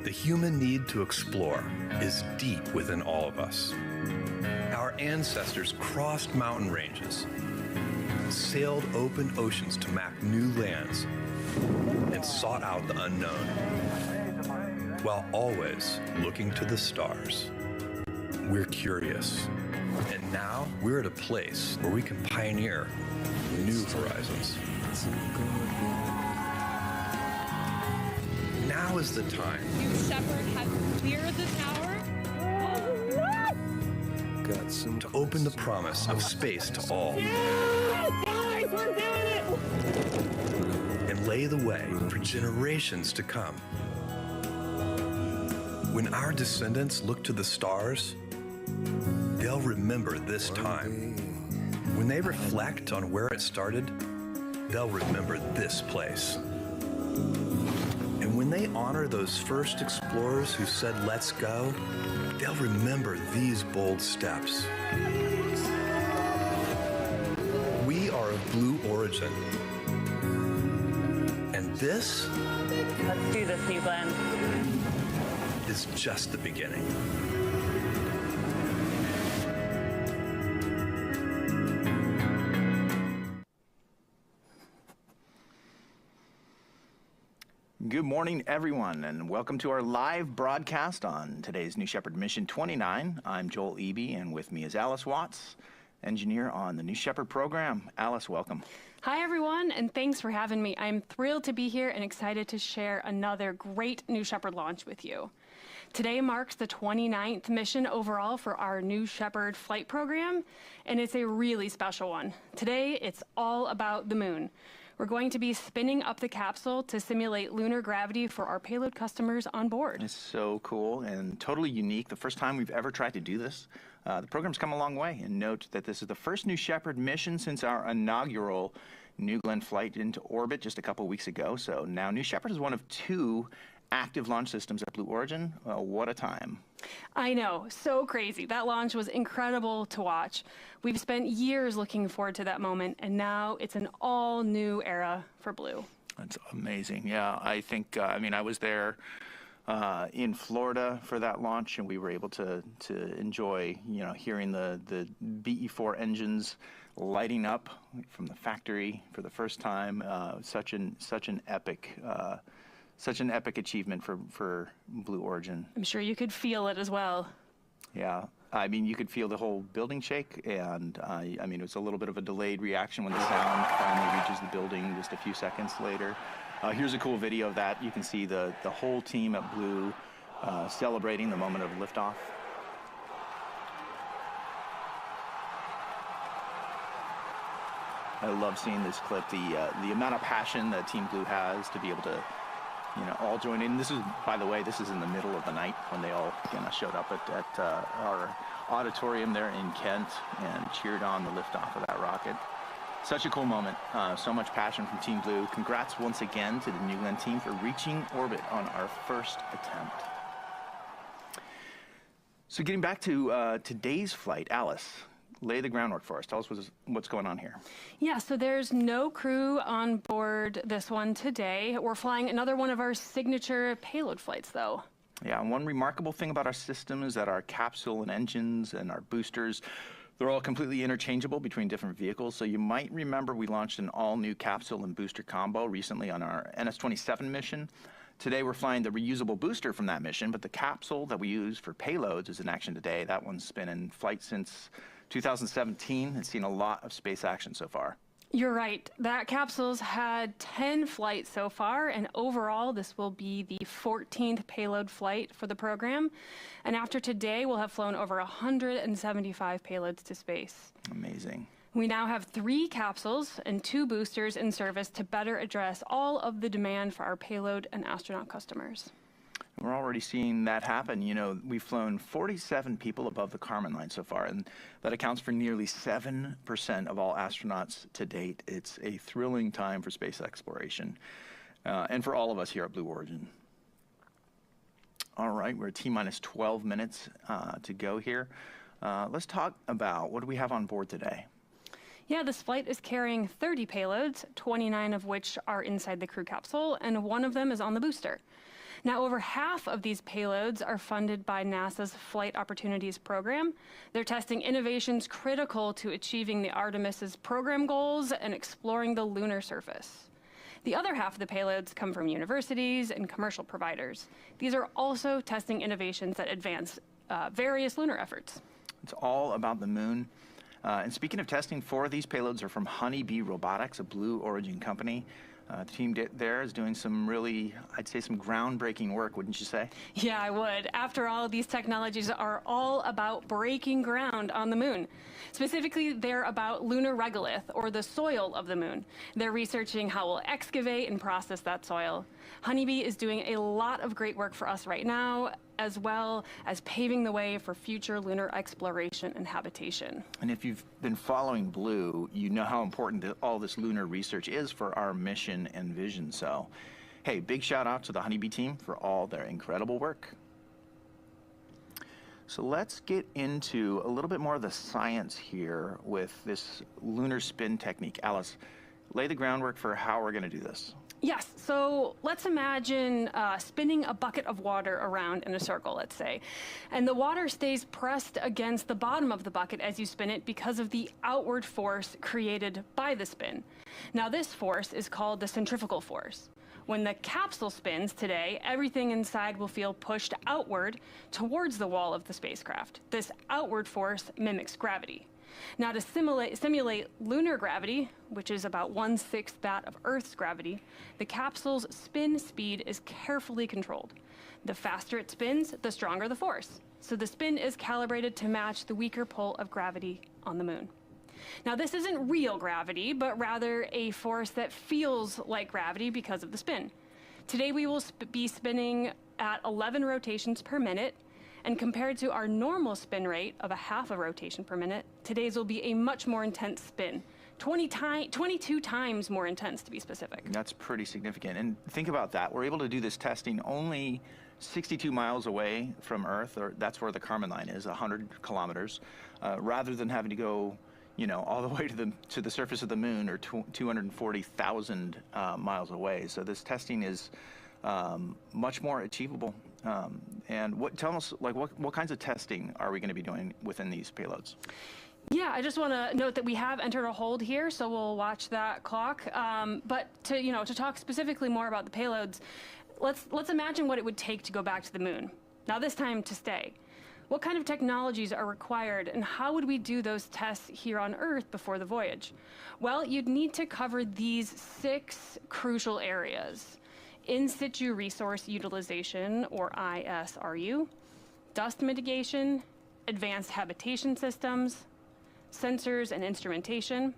The human need to explore is deep within all of us. Our ancestors crossed mountain ranges, sailed open oceans to map new lands, and sought out the unknown, while always looking to the stars. We're curious, and now we're at a place where we can pioneer new horizons. Now is the time. You, Shepard, have cleared the tower? To open the promise of space to all. Guys, we're doing it! And lay the way for generations to come. When our descendants look to the stars, they'll remember this time. When they reflect on where it started, they'll remember this place. And when they honor those first explorers who said, "Let's go," they'll remember these bold steps. We are of blue origin. And this Let's do this, New Glenn. is just the beginning. Good morning, everyone, and welcome to our live broadcast on today's New Shepard Mission 29. I'm Joel Eby, and with me is Alice Watts, engineer on the New Shepard program. Alice, welcome. Hi, everyone, and thanks for having me. I'm thrilled to be here and excited to share another great New Shepard launch with you. Today marks the 29th mission overall for our New Shepard flight program, and it's a really special one. Today, it's all about the moon. We're going to be spinning up the capsule to simulate lunar gravity for our payload customers on board. It's so cool and totally unique. The first time we've ever tried to do this. The program's come a long way, and note that this is the first New Shepard mission since our inaugural New Glenn flight into orbit just a couple weeks ago. So now New Shepard is one of 2 active launch systems at Blue Origin. What a time. I know, so crazy. That launch was incredible to watch. We've spent years looking forward to that moment, and now it's an all-new era for Blue. That's amazing. Yeah, I think, I was there in Florida for that launch, and we were able to enjoy, hearing the BE-4 engines lighting up from the factory for the first time. Such an epic achievement for Blue Origin. I'm sure you could feel it as well. Yeah, you could feel the whole building shake, and it was a little bit of a delayed reaction when the sound finally reaches the building just a few seconds later. Here's a cool video of that. You can see the whole team at Blue celebrating the moment of liftoff. I love seeing this clip, the amount of passion that Team Blue has to be able to all join in. This is, by the way, this is in the middle of the night when they all showed up at our auditorium there in Kent and cheered on the liftoff of that rocket. Such a cool moment. So much passion from Team Blue. Congrats once again to the New Glenn team for reaching orbit on our first attempt. So getting back to today's flight, Alice, lay the groundwork for us. Tell us what's going on here. Yeah, so there's no crew on board this one today. We're flying another one of our signature payload flights, though. Yeah, and one remarkable thing about our system is that our capsule and engines and our boosters, they're all completely interchangeable between different vehicles. So you might remember we launched an all-new capsule and booster combo recently on our NS-27 mission. Today we're flying the reusable booster from that mission, but the capsule that we use for payloads is in action today. That one's been in flight since 2017. It's seen a lot of space action so far. You're right. That capsule's had 10 flights so far, and overall this will be the 14th payload flight for the program. And after today, we'll have flown over 175 payloads to space. Amazing. We now have 3 capsules and 2 boosters in service to better address all of the demand for our payload and astronaut customers. We're already seeing that happen. We've flown 47 people above the Kármán line so far, and that accounts for nearly 7% of all astronauts to date. It's a thrilling time for space exploration, and for all of us here at Blue Origin. All right, we're at T-minus 12 minutes to go here. Let's talk about what do we have on board today. Yeah, this flight is carrying 30 payloads, 29 of which are inside the crew capsule, and one of them is on the booster. Now, over half of these payloads are funded by NASA's Flight Opportunities Program. They're testing innovations critical to achieving the Artemis's program goals and exploring the lunar surface. The other half of the payloads come from universities and commercial providers. These are also testing innovations that advance various lunar efforts. It's all about the moon. And speaking of testing, 4 of these payloads are from Honeybee Robotics, a Blue Origin company. The team there is doing some really, I'd say, some groundbreaking work, wouldn't you say? Yeah, I would. After all, these technologies are all about breaking ground on the moon. Specifically, they're about lunar regolith, or the soil of the moon. They're researching how we'll excavate and process that soil. Honeybee is doing a lot of great work for us right now, as well as paving the way for future lunar exploration and habitation. And if you've been following Blue, you know how important all this lunar research is for our mission and vision. So, hey, big shout out to the Honeybee team for all their incredible work. So let's get into a little bit more of the science here with this lunar spin technique. Alice, lay the groundwork for how we're going to do this. Yes, so let's imagine spinning a bucket of water around in a circle, let's say. And the water stays pressed against the bottom of the bucket as you spin it because of the outward force created by the spin. Now, this force is called the centrifugal force. When the capsule spins today, everything inside will feel pushed outward towards the wall of the spacecraft. This outward force mimics gravity. Now, to simulate lunar gravity, which is about 1/6 that of Earth's gravity, the capsule's spin speed is carefully controlled. The faster it spins, the stronger the force. So the spin is calibrated to match the weaker pull of gravity on the moon. Now, this isn't real gravity, but rather a force that feels like gravity because of the spin. Today, we will be spinning at 11 rotations per minute. And compared to our normal spin rate of a half a rotation per minute, today's will be a much more intense spin, 22 times more intense to be specific. That's pretty significant. And think about that. We're able to do this testing only 62 miles away from Earth, or that's where the Kármán line is, 100 kilometers, rather than having to go, you know, all the way to the surface of the moon, or 240,000 miles away. So this testing is much more achievable. And tell us, like, what kinds of testing are we going to be doing within these payloads? Yeah, I just want to note that we have entered a hold here, so we'll watch that clock. But to talk specifically more about the payloads, let's imagine what it would take to go back to the moon. Now, this time to stay. What kind of technologies are required, and how would we do those tests here on Earth before the voyage? Well, you'd need to cover these 6 crucial areas: in situ resource utilization, or ISRU, dust mitigation, advanced habitation systems, sensors and instrumentation,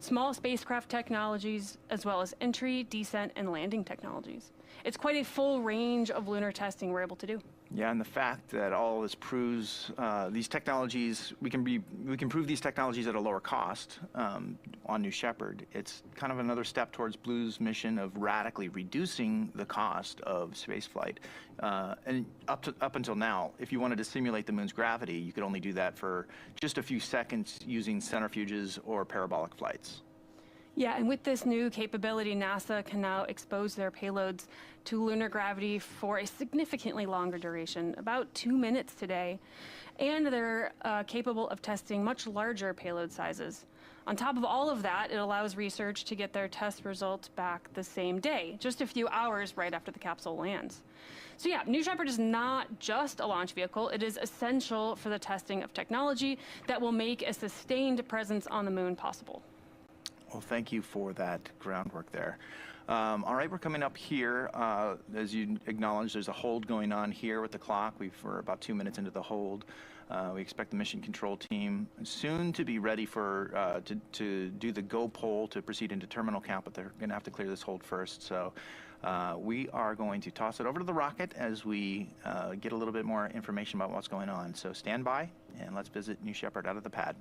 small spacecraft technologies, as well as entry, descent, and landing technologies. It's quite a full range of lunar testing we're able to do. Yeah, and the fact that all this proves these technologies, we can prove these technologies at a lower cost on New Shepard. It's kind of another step towards Blue's mission of radically reducing the cost of spaceflight. And up until now, if you wanted to simulate the moon's gravity, you could only do that for just a few seconds using centrifuges or parabolic flights. Yeah, and with this new capability, NASA can now expose their payloads to lunar gravity for a significantly longer duration, about 2 minutes today, and they're capable of testing much larger payload sizes. On top of all of that, it allows research to get their test results back the same day, just a few hours right after the capsule lands. So yeah, New Shepard is not just a launch vehicle, it is essential for the testing of technology that will make a sustained presence on the moon possible. Well, thank you for that groundwork there. All right, we're coming up here. As you acknowledged, there's a hold going on here with the clock. We're about 2 minutes into the hold. We expect the mission control team soon to be ready for to do the go poll to proceed into terminal count, but they're going to have to clear this hold first. So we are going to toss it over to the rocket as we get a little bit more information about what's going on. So stand by, and let's visit New Shepard out of the pad.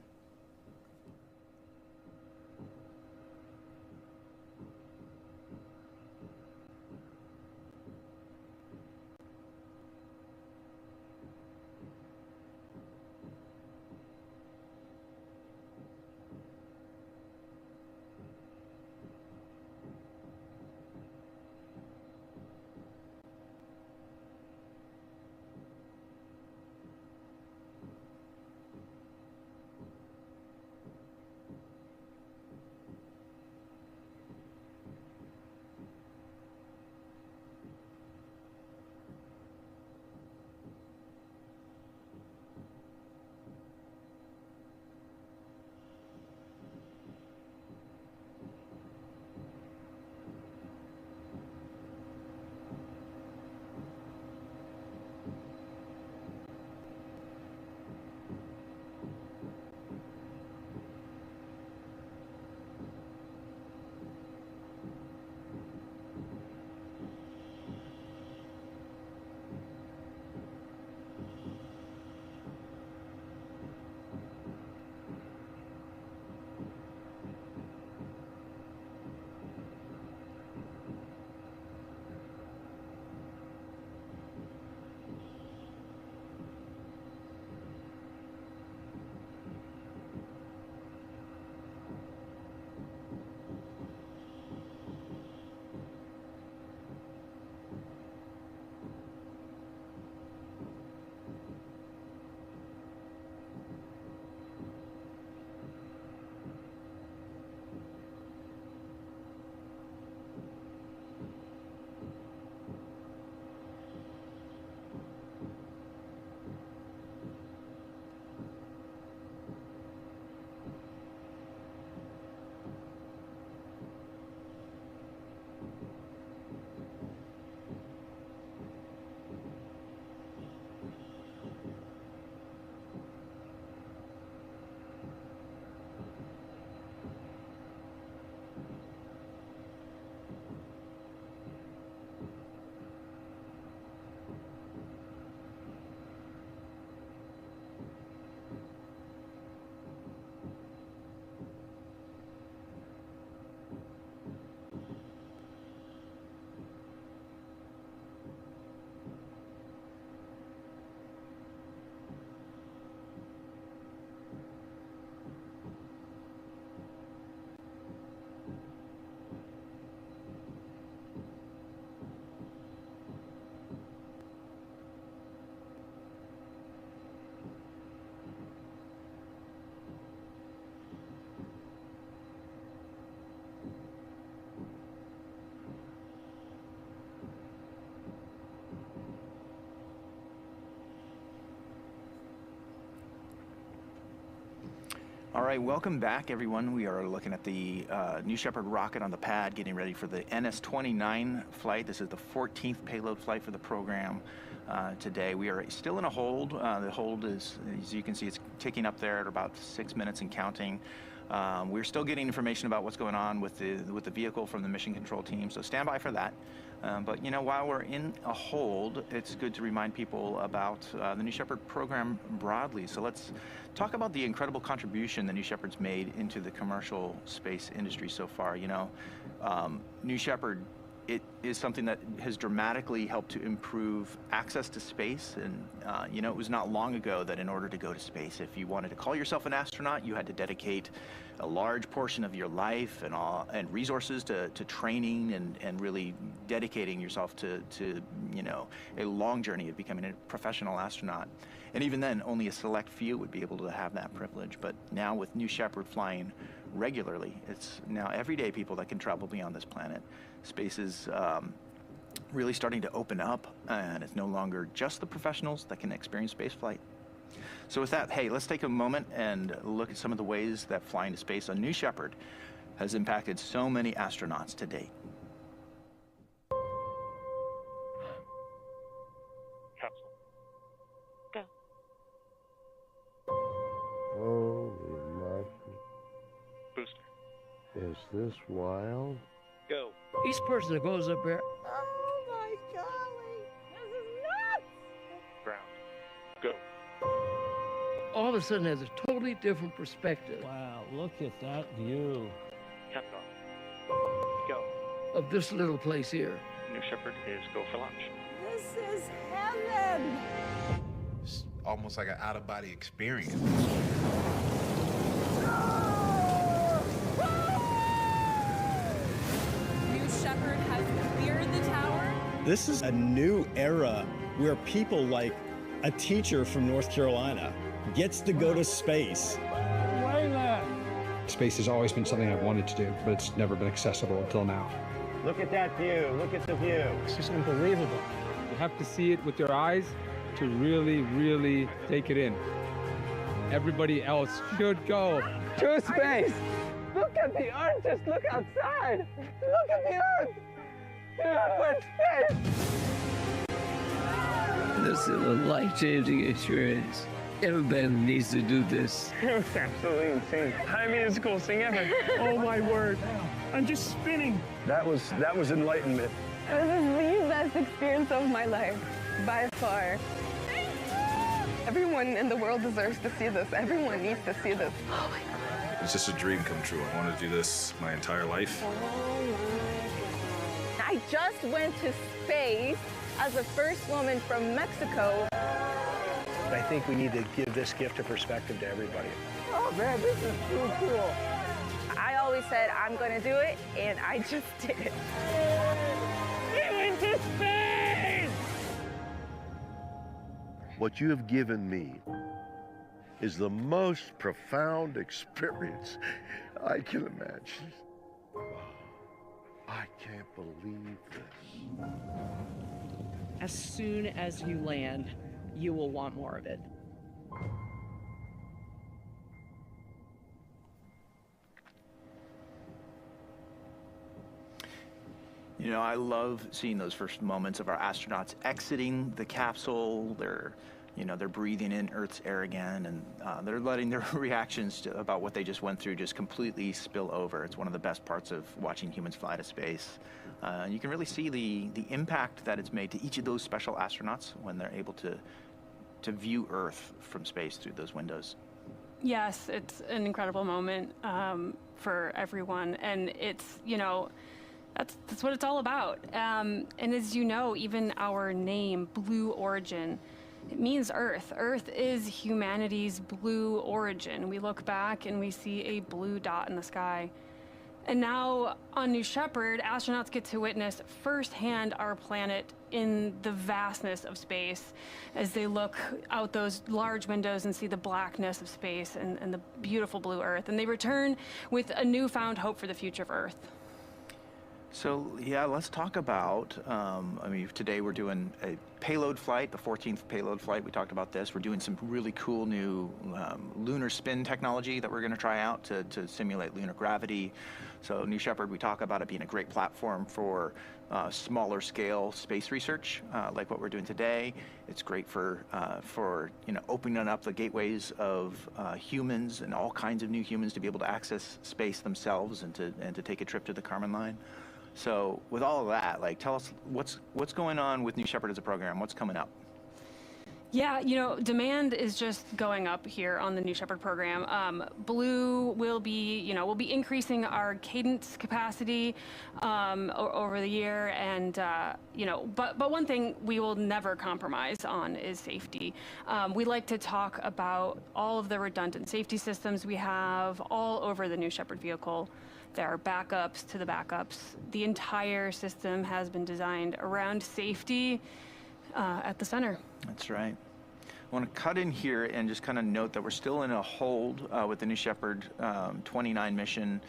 right, welcome back, everyone. We are looking at the New Shepard rocket on the pad, getting ready for the NS-29 flight. This is the 14th payload flight for the program today. We are still in a hold. The hold is, as you can see, it's ticking up there at about 6 minutes and counting. We're still getting information about what's going on with the vehicle from the mission control team, so stand by for that. But you know, while we're in a hold, it's good to remind people about the New Shepard program broadly. So let's talk about the incredible contribution the New Shepard's made into the commercial space industry so far. You know, New Shepard, it is something that has dramatically helped to improve access to space. And, you know, it was not long ago that in order to go to space, if you wanted to call yourself an astronaut, you had to dedicate a large portion of your life and resources to training and really dedicating yourself to, you know, a long journey of becoming a professional astronaut. And even then, only a select few would be able to have that privilege. But now with New Shepard flying regularly, it's now everyday people that can travel beyond this planet. Space is really starting to open up, and it's no longer just the professionals that can experience spaceflight. So with that, hey, let's take a moment and look at some of the ways that flying to space on New Shepard has impacted so many astronauts to date. Capsule. Go. Holy monkey. Booster. Is this wild? Go. Each person that goes up there, Oh my golly! This is nuts! Ground. Go. all of a sudden has a totally different perspective Wow, look at that view. Caps off. Go. of this little place here. New Shepard is go for launch. This is heaven! It's almost like an out-of-body experience. New Shepard has cleared the tower. This is a new era where people like a teacher from North Carolina gets to go to space. Way there. Space has always been something I've wanted to do, but it's never been accessible until now. Look at that view. Look at the view. It's just unbelievable. You have to see it with your eyes to really, really take it in. Everybody else should go to space. Look at the Earth, just look outside. Look at the Earth. We're in space. This is a life-changing experience. Everybody needs to do this. It was absolutely insane. I mean, it's the coolest thing ever. Oh my word. I'm just spinning. That was enlightenment. This is the best experience of my life, by far. Everyone in the world deserves to see this. Everyone needs to see this. Oh my God. It's just a dream come true. I wanted to do this my entire life. I just went to space as the first woman from Mexico. I think we need to give this gift of perspective to everybody. Oh man, this is so cool. I always said I'm gonna do it, and I just did it. We went to space! What you have given me is the most profound experience I can imagine. I can't believe this. As soon as you land, you will want more of it. You know, I love seeing those first moments of our astronauts exiting the capsule. They're breathing in Earth's air again, and they're letting their reactions about what they just went through just completely spill over. It's one of the best parts of watching humans fly to space. You can really see the impact that it's made to each of those special astronauts when they're able to view Earth from space through those windows. Yes, it's an incredible moment for everyone, and it's, you know, that's what it's all about. And as you know, even our name, Blue Origin, it means Earth. Earth is humanity's blue origin. We look back and we see a blue dot in the sky. And now on New Shepard, astronauts get to witness firsthand our planet in the vastness of space as they look out those large windows and see the blackness of space and the beautiful blue Earth. And they return with a newfound hope for the future of Earth. So yeah, let's talk about, I mean, today we're doing a payload flight, the 14th payload flight. We talked about this. We're doing some really cool new lunar spin technology that we're going to try out to simulate lunar gravity. So New Shepard, we talk about it being a great platform for smaller scale space research, like what we're doing today. It's great for opening up the gateways of humans and all kinds of new humans to be able to access space themselves and to take a trip to the Kármán line. So with all of that, like, tell us what's going on with New Shepard as a program. What's coming up? Yeah, demand is just going up here on the New Shepard program. Blue will be, we'll be increasing our cadence capacity over the year, and but one thing we will never compromise on is safety. We like to talk about all of the redundant safety systems we have all over the New Shepard vehicle. There are backups to the backups. The entire system has been designed around safety at the center. That's right. I want to cut in here and just kind of note that we're still in a hold with the New Shepard 29 mission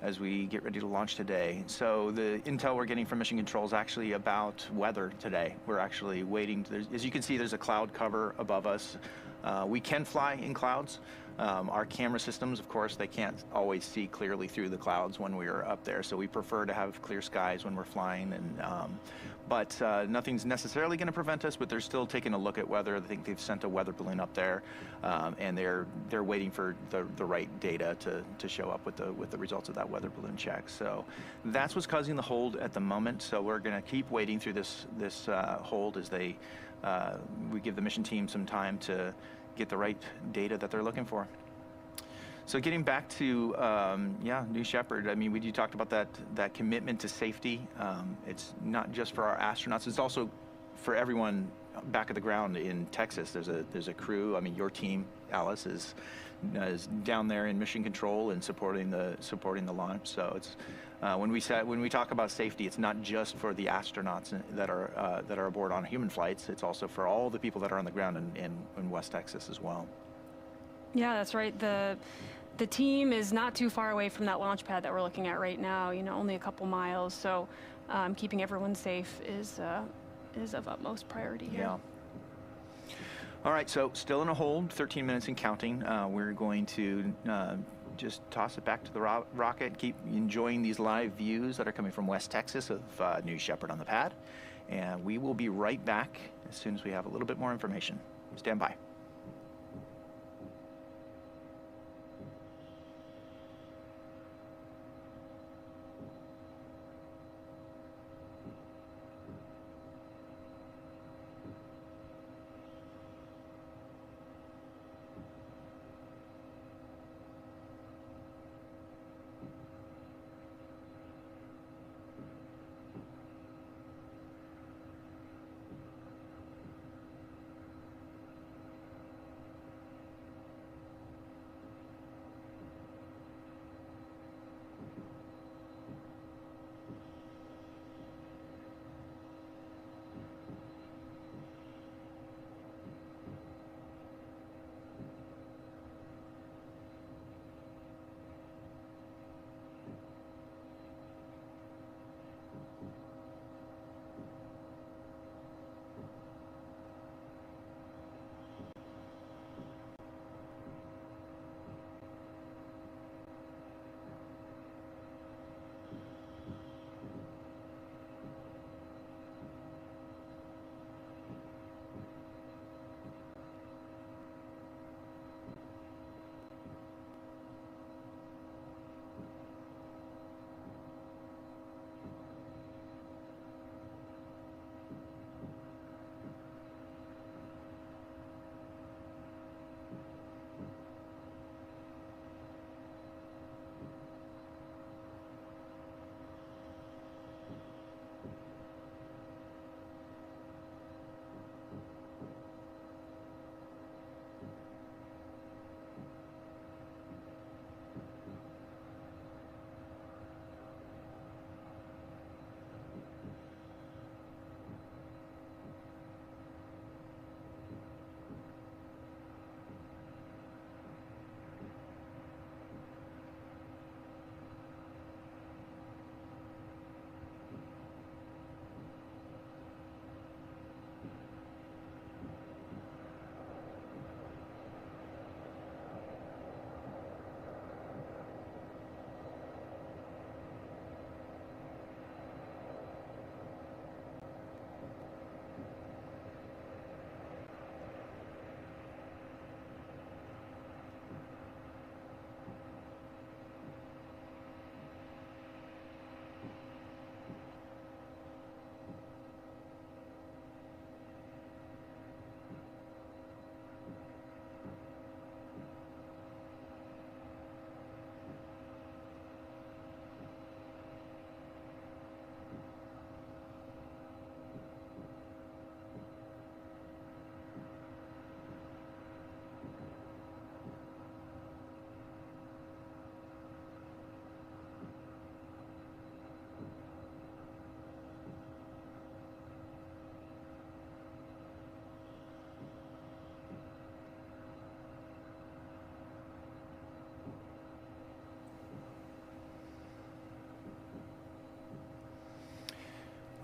as we get ready to launch today. So the intel we're getting from Mission Control is actually about weather today. We're actually waiting. As you can see, there's a cloud cover above us. We can fly in clouds. Our camera systems, of course, they can't always see clearly through the clouds when we are up there, so we prefer to have clear skies when we're flying. But nothing's necessarily going to prevent us, but they're still taking a look at weather. I think they've sent a weather balloon up there, and they're waiting for the right data to show up with the results of that weather balloon check. So that's what's causing the hold at the moment. So we're going to keep waiting through this hold as we give the mission team some time to get the right data that they're looking for. So getting back to New Shepard, I mean, you talked about that commitment to safety. It's not just for our astronauts; it's also for everyone back at the ground in Texas. There's a crew. I mean, your team, Alice, is down there in mission control and supporting the launch. So it's when we talk about safety, it's not just for the astronauts that are aboard on human flights. It's also for all the people that are on the ground in West Texas as well. Yeah, that's right. The team is not too far away from that launch pad that we're looking at right now. Only a couple miles. So keeping everyone safe is of utmost priority here. Yeah. All right, so still in a hold, 13 minutes and counting. We're going to just toss it back to the rocket, keep enjoying these live views that are coming from West Texas of New Shepard on the pad. And we will be right back as soon as we have a little bit more information. Stand by.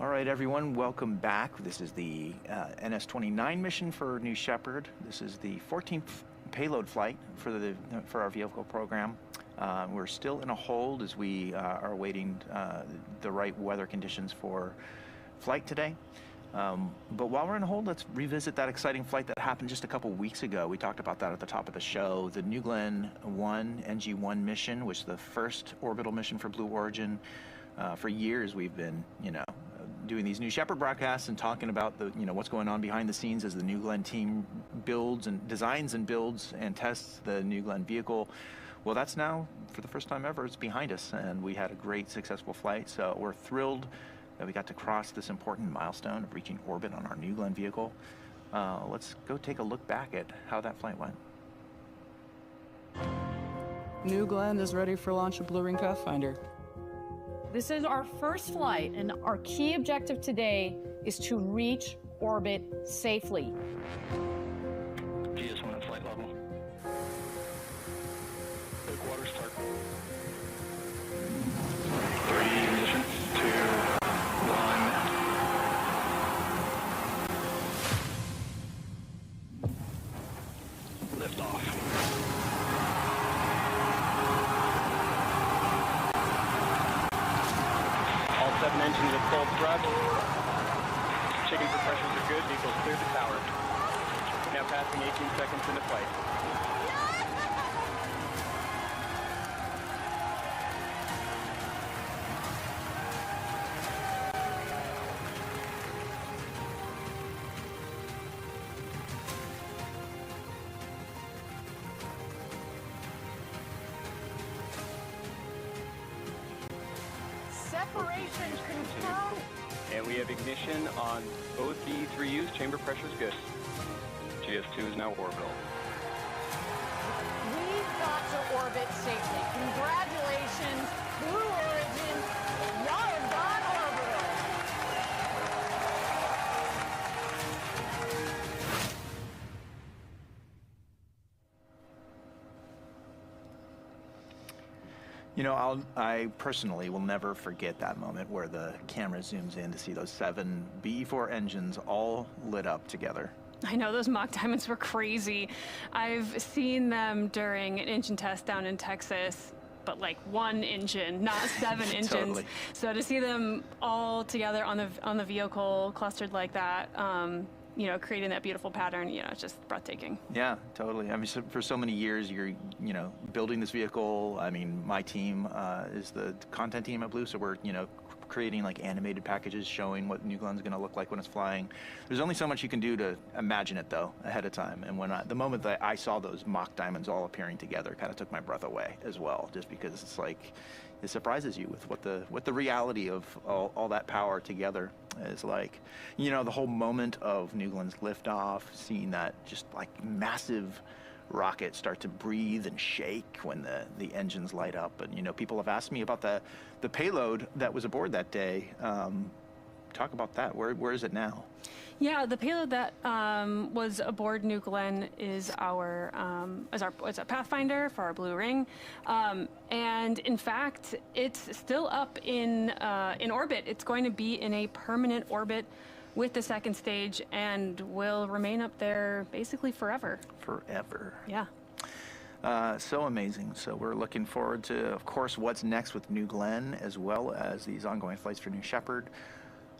All right, everyone, welcome back. This is the NS-29 mission for New Shepard. This is the 14th payload flight for our vehicle program. We're still in a hold as we are awaiting the right weather conditions for flight today. But while we're in a hold, let's revisit that exciting flight that happened just a couple weeks ago. We talked about that at the top of the show. The New Glenn 1 NG-1 mission was the first orbital mission for Blue Origin. For years, we've been, doing these New Shepard broadcasts and talking about what's going on behind the scenes as the New Glenn team designs and builds and tests the New Glenn vehicle. Well, that's now, for the first time ever, it's behind us, and we had a great, successful flight. So we're thrilled that we got to cross this important milestone of reaching orbit on our New Glenn vehicle. Let's go take a look back at how that flight went. New Glenn is ready for launch of Blue Ring Pathfinder. This is our first flight, and our key objective today is to reach orbit safely. GS1 at flight level. Quick water start. 3, ignition, 2, 1. Lift off. All 7 engines at full thrust. Checking for pressures are good. Vehicles clear the tower. Now passing 18 seconds into flight. Separation confirmed. And we have ignition on both B3Us. Chamber pressure is good. GS2 is now orbital. We've got to orbit safely. Congratulations, Blue Origin. Y'all have gone orbital. I personally will never forget that moment where the camera zooms in to see those 7 B4 engines all lit up together. I know, those mock diamonds were crazy. I've seen them during an engine test down in Texas, but like 1 engine, not 7 engines. Totally. So to see them all together on the vehicle, clustered like that, creating that beautiful pattern, it's just breathtaking. Yeah, totally. I mean, for so many years, you're, building this vehicle. I mean, my team is the content team at Blue, so we're, creating like animated packages showing what New Glenn's going to look like when it's flying. There's only so much you can do to imagine it, though, ahead of time. And the moment that I saw those mock diamonds all appearing together, kind of took my breath away as well, just because it's like, it surprises you with what the reality of all that power together is like. The whole moment of New Glenn's liftoff, seeing that just like massive rocket start to breathe and shake when the engines light up. And people have asked me about the payload that was aboard that day. Talk about that. Where is it now? Yeah, the payload that was aboard New Glenn is our Pathfinder for our Blue Ring, and in fact, it's still up in orbit. It's going to be in a permanent orbit with the second stage, and will remain up there basically forever. Forever. Yeah. So amazing. So we're looking forward to, of course, what's next with New Glenn, as well as these ongoing flights for New Shepard.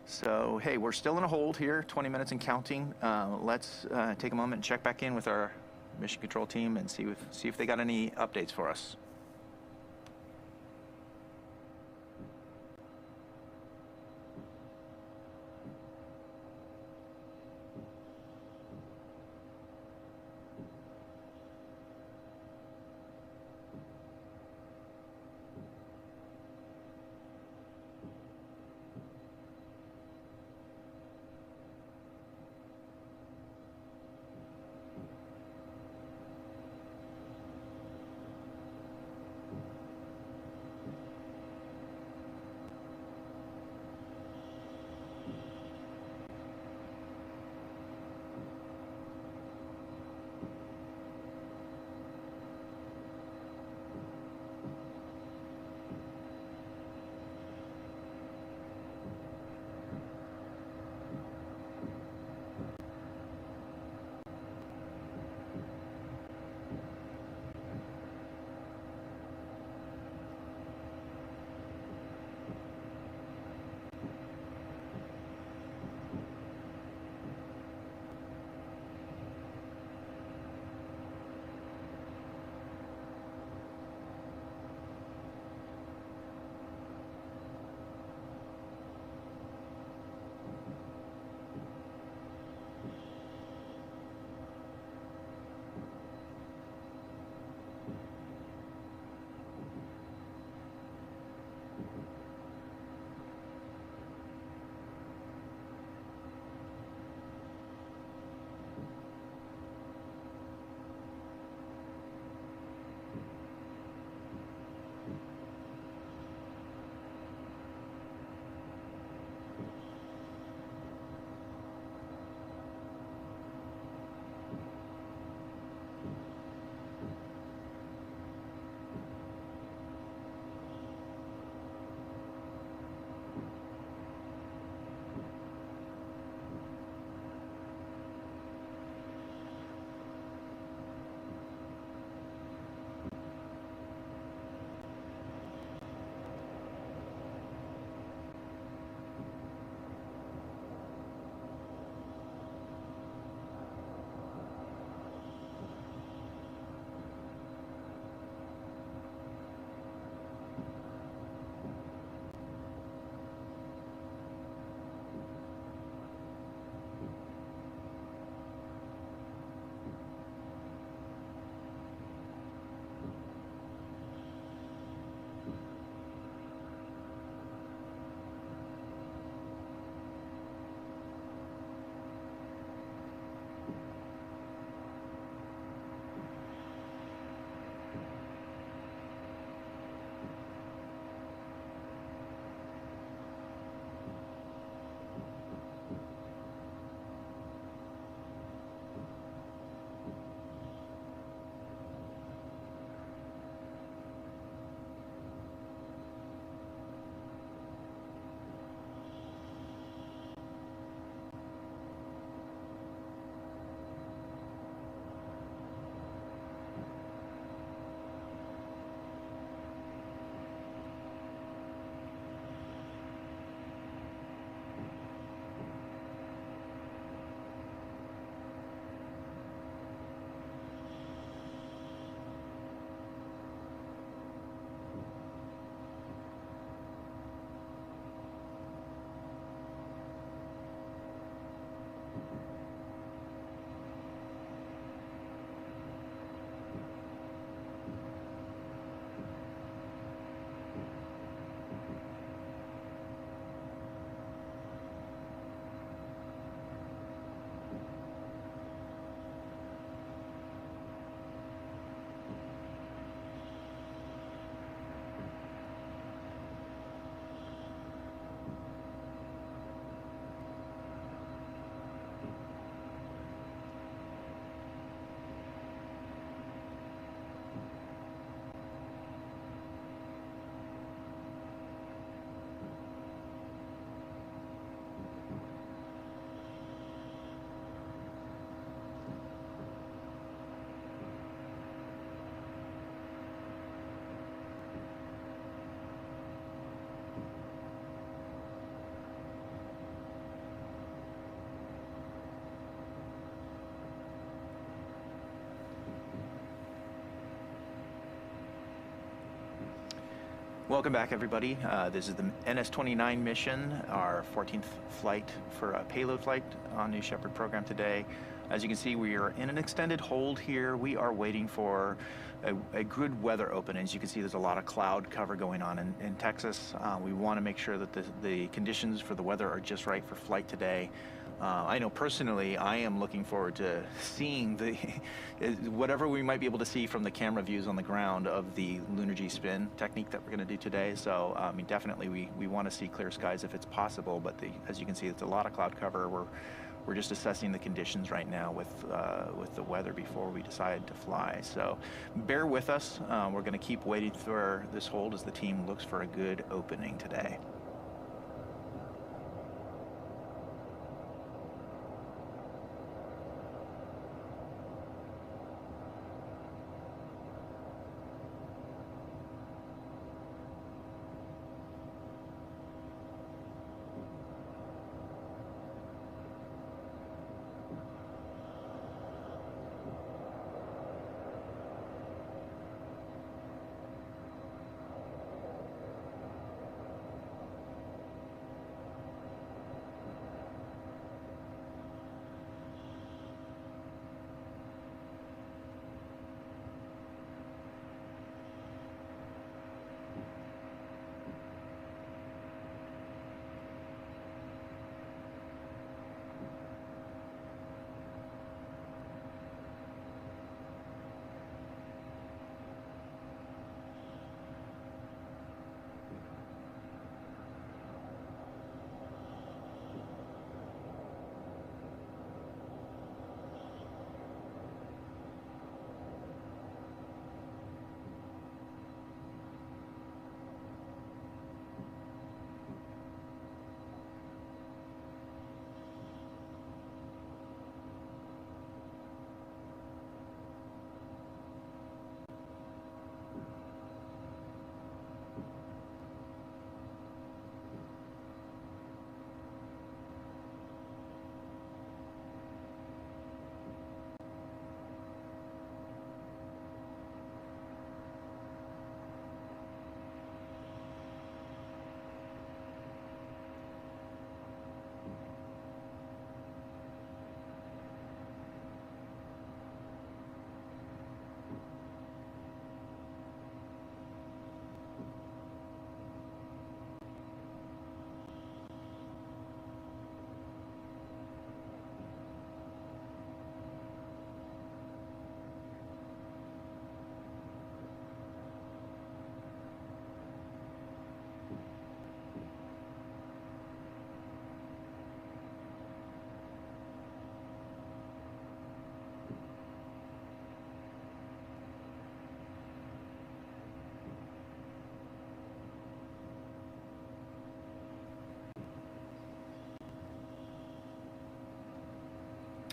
So, hey, we're still in a hold here, 20 minutes and counting. Let's take a moment and check back in with our mission control team and see if they got any updates for us. Welcome back, everybody. This is the NS-29 mission, our 14th flight for a payload flight on New Shepard program today. As you can see, we are in an extended hold here. We are waiting for a good weather open. As you can see, there's a lot of cloud cover going on in Texas. We want to make sure that the conditions for the weather are just right for flight today. I know personally, I am looking forward to seeing whatever we might be able to see from the camera views on the ground of the Lunar G spin technique that we're going to do today. So, I mean, definitely we want to see clear skies if it's possible, but as you can see, it's a lot of cloud cover. We're just assessing the conditions right now with the weather before we decide to fly. So bear with us. We're going to keep waiting for this hold as the team looks for a good opening today.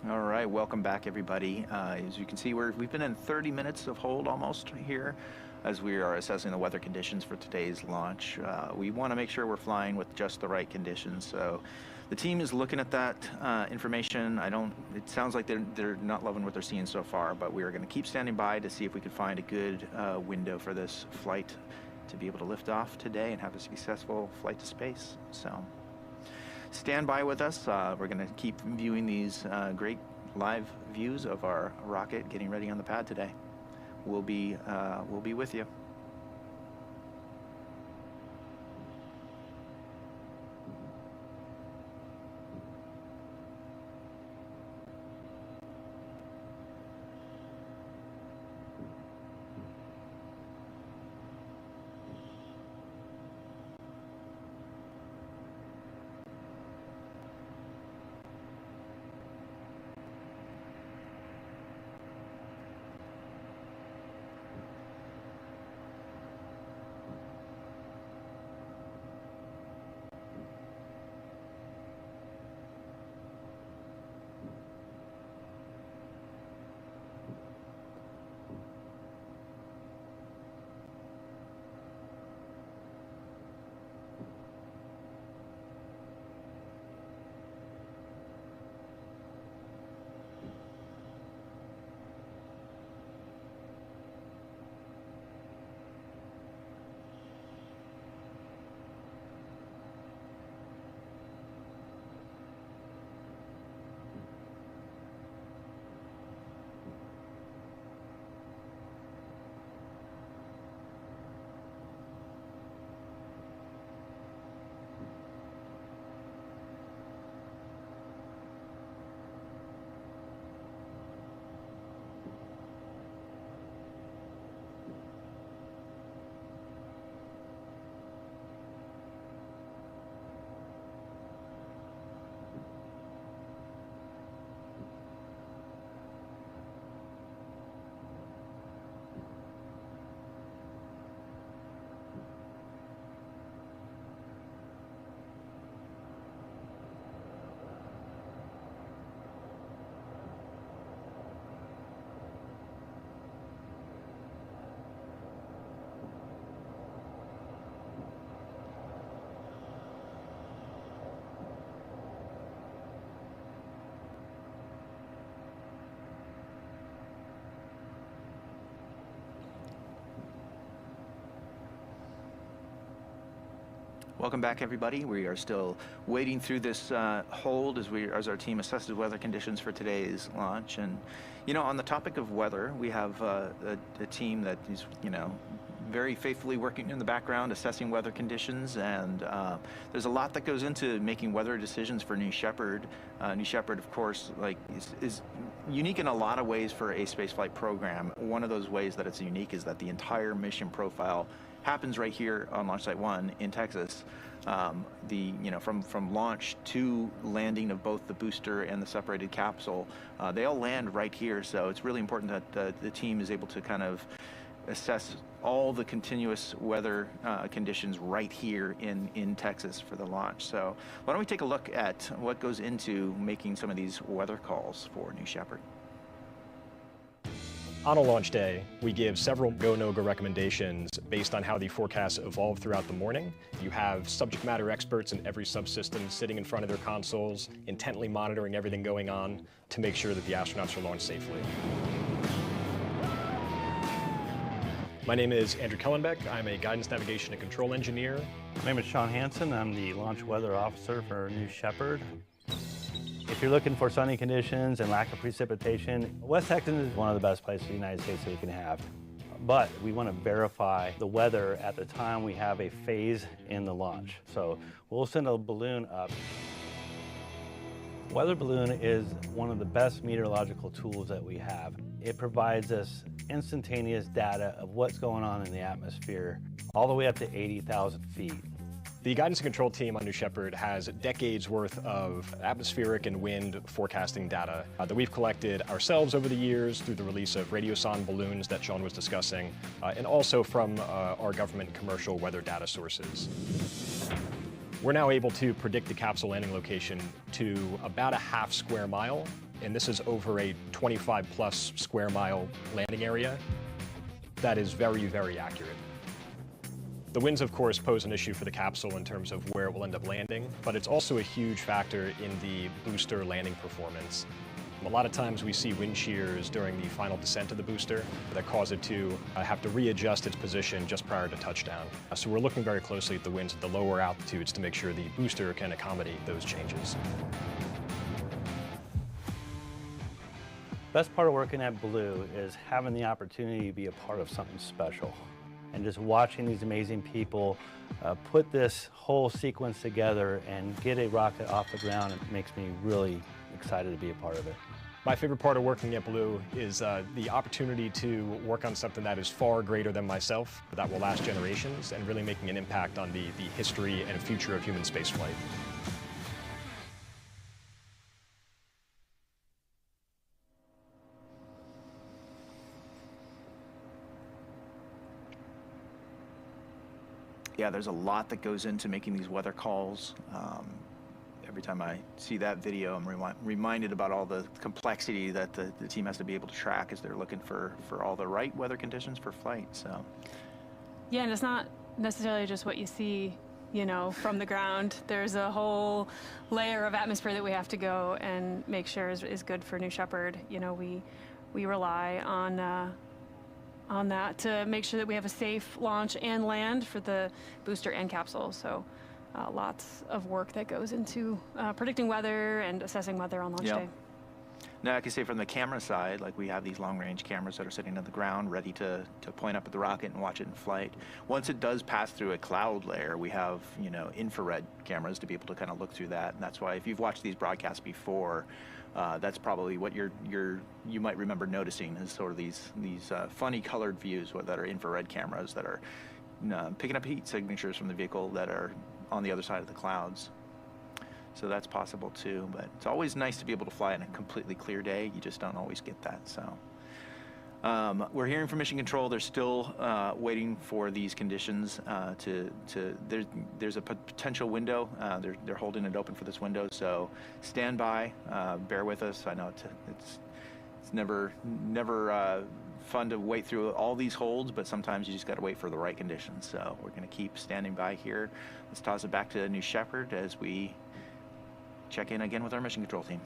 All right, welcome back, everybody. As you can see, we've been in 30 minutes of hold almost here as we are assessing the weather conditions for today's launch. We want to make sure we're flying with just the right conditions. So the team is looking at that information. It sounds like they're not loving what they're seeing so far, but we are going to keep standing by to see if we can find a good window for this flight to be able to lift off today and have a successful flight to space. So stand by with us. We're going to keep viewing these great live views of our rocket getting ready on the pad today. We'll be with you. Welcome back, everybody. We are still wading through this hold as our team assesses weather conditions for today's launch. And, you know, on the topic of weather, we have a team that is, you know, very faithfully working in the background, assessing weather conditions, and there's a lot that goes into making weather decisions for New Shepard. New Shepard, of course, like is unique in a lot of ways for a spaceflight program. One of those ways that it's unique is that the entire mission profile happens right here on Launch Site 1 in Texas. From launch to landing of both the booster and the separated capsule, they all land right here. So it's really important that the team is able to kind of assess all the continuous weather conditions right here in Texas for the launch. So why don't we take a look at what goes into making some of these weather calls for New Shepard. On a launch day, we give several go, no-go recommendations based on how the forecasts evolve throughout the morning. You have subject matter experts in every subsystem sitting in front of their consoles, intently monitoring everything going on to make sure that the astronauts are launched safely. My name is Andrew Kellenbeck. I'm a guidance, navigation, and control engineer. My name is Sean Hansen. I'm the launch weather officer for New Shepard. If you're looking for sunny conditions and lack of precipitation, West Texas is one of the best places in the United States that you can have. But we want to verify the weather at the time we have a phase in the launch. So we'll send a balloon up. Weather balloon is one of the best meteorological tools that we have. It provides us instantaneous data of what's going on in the atmosphere all the way up to 80,000 feet. The guidance and control team on New Shepard has decades worth of atmospheric and wind forecasting data that we've collected ourselves over the years through the release of radiosonde balloons that Sean was discussing, and also from our government and commercial weather data sources. We're now able to predict the capsule landing location to about a half square mile, and this is over a 25+ square mile landing area. That is very, very accurate. The winds, of course, pose an issue for the capsule in terms of where it will end up landing, but it's also a huge factor in the booster landing performance. A lot of times we see wind shears during the final descent of the booster that cause it to have to readjust its position just prior to touchdown. So we're looking very closely at the winds at the lower altitudes to make sure the booster can accommodate those changes. Best part of working at Blue is having the opportunity to be a part of something special. And just watching these amazing people put this whole sequence together and get a rocket off the ground, it makes me really excited to be a part of it. My favorite part of working at Blue is the opportunity to work on something that is far greater than myself, that will last generations, and really making an impact on the history and future of human spaceflight. Yeah, there's a lot that goes into making these weather calls. Every time I see that video, I'm reminded about all the complexity that the team has to be able to track as they're looking for all the right weather conditions for flight. So, yeah, and it's not necessarily just what you see, you know, from the ground. There's a whole layer of atmosphere that we have to go and make sure is good for New Shepard. You know, we rely on that to make sure that we have a safe launch and land for the booster and capsule. So lots of work that goes into predicting weather and assessing weather on launch day. Now, I can say from the camera side, like we have these long-range cameras that are sitting on the ground ready to point up at the rocket and watch it in flight. Once it does pass through a cloud layer, we have, you know, infrared cameras to be able to kind of look through that. And that's why if you've watched these broadcasts before, that's probably what you might remember noticing is sort of these funny colored views that are infrared cameras that are picking up heat signatures from the vehicle that are on the other side of the clouds. So that's possible too, but it's always nice to be able to fly on a completely clear day. You just don't always get that. So we're hearing from Mission Control. They're still waiting for these conditions there's a potential window. They're holding it open for this window. So stand by, bear with us. I know it's never fun to wait through all these holds, but sometimes you just got to wait for the right conditions. So we're going to keep standing by here. Let's toss it back to New Shepard as we check in again with our Mission Control team.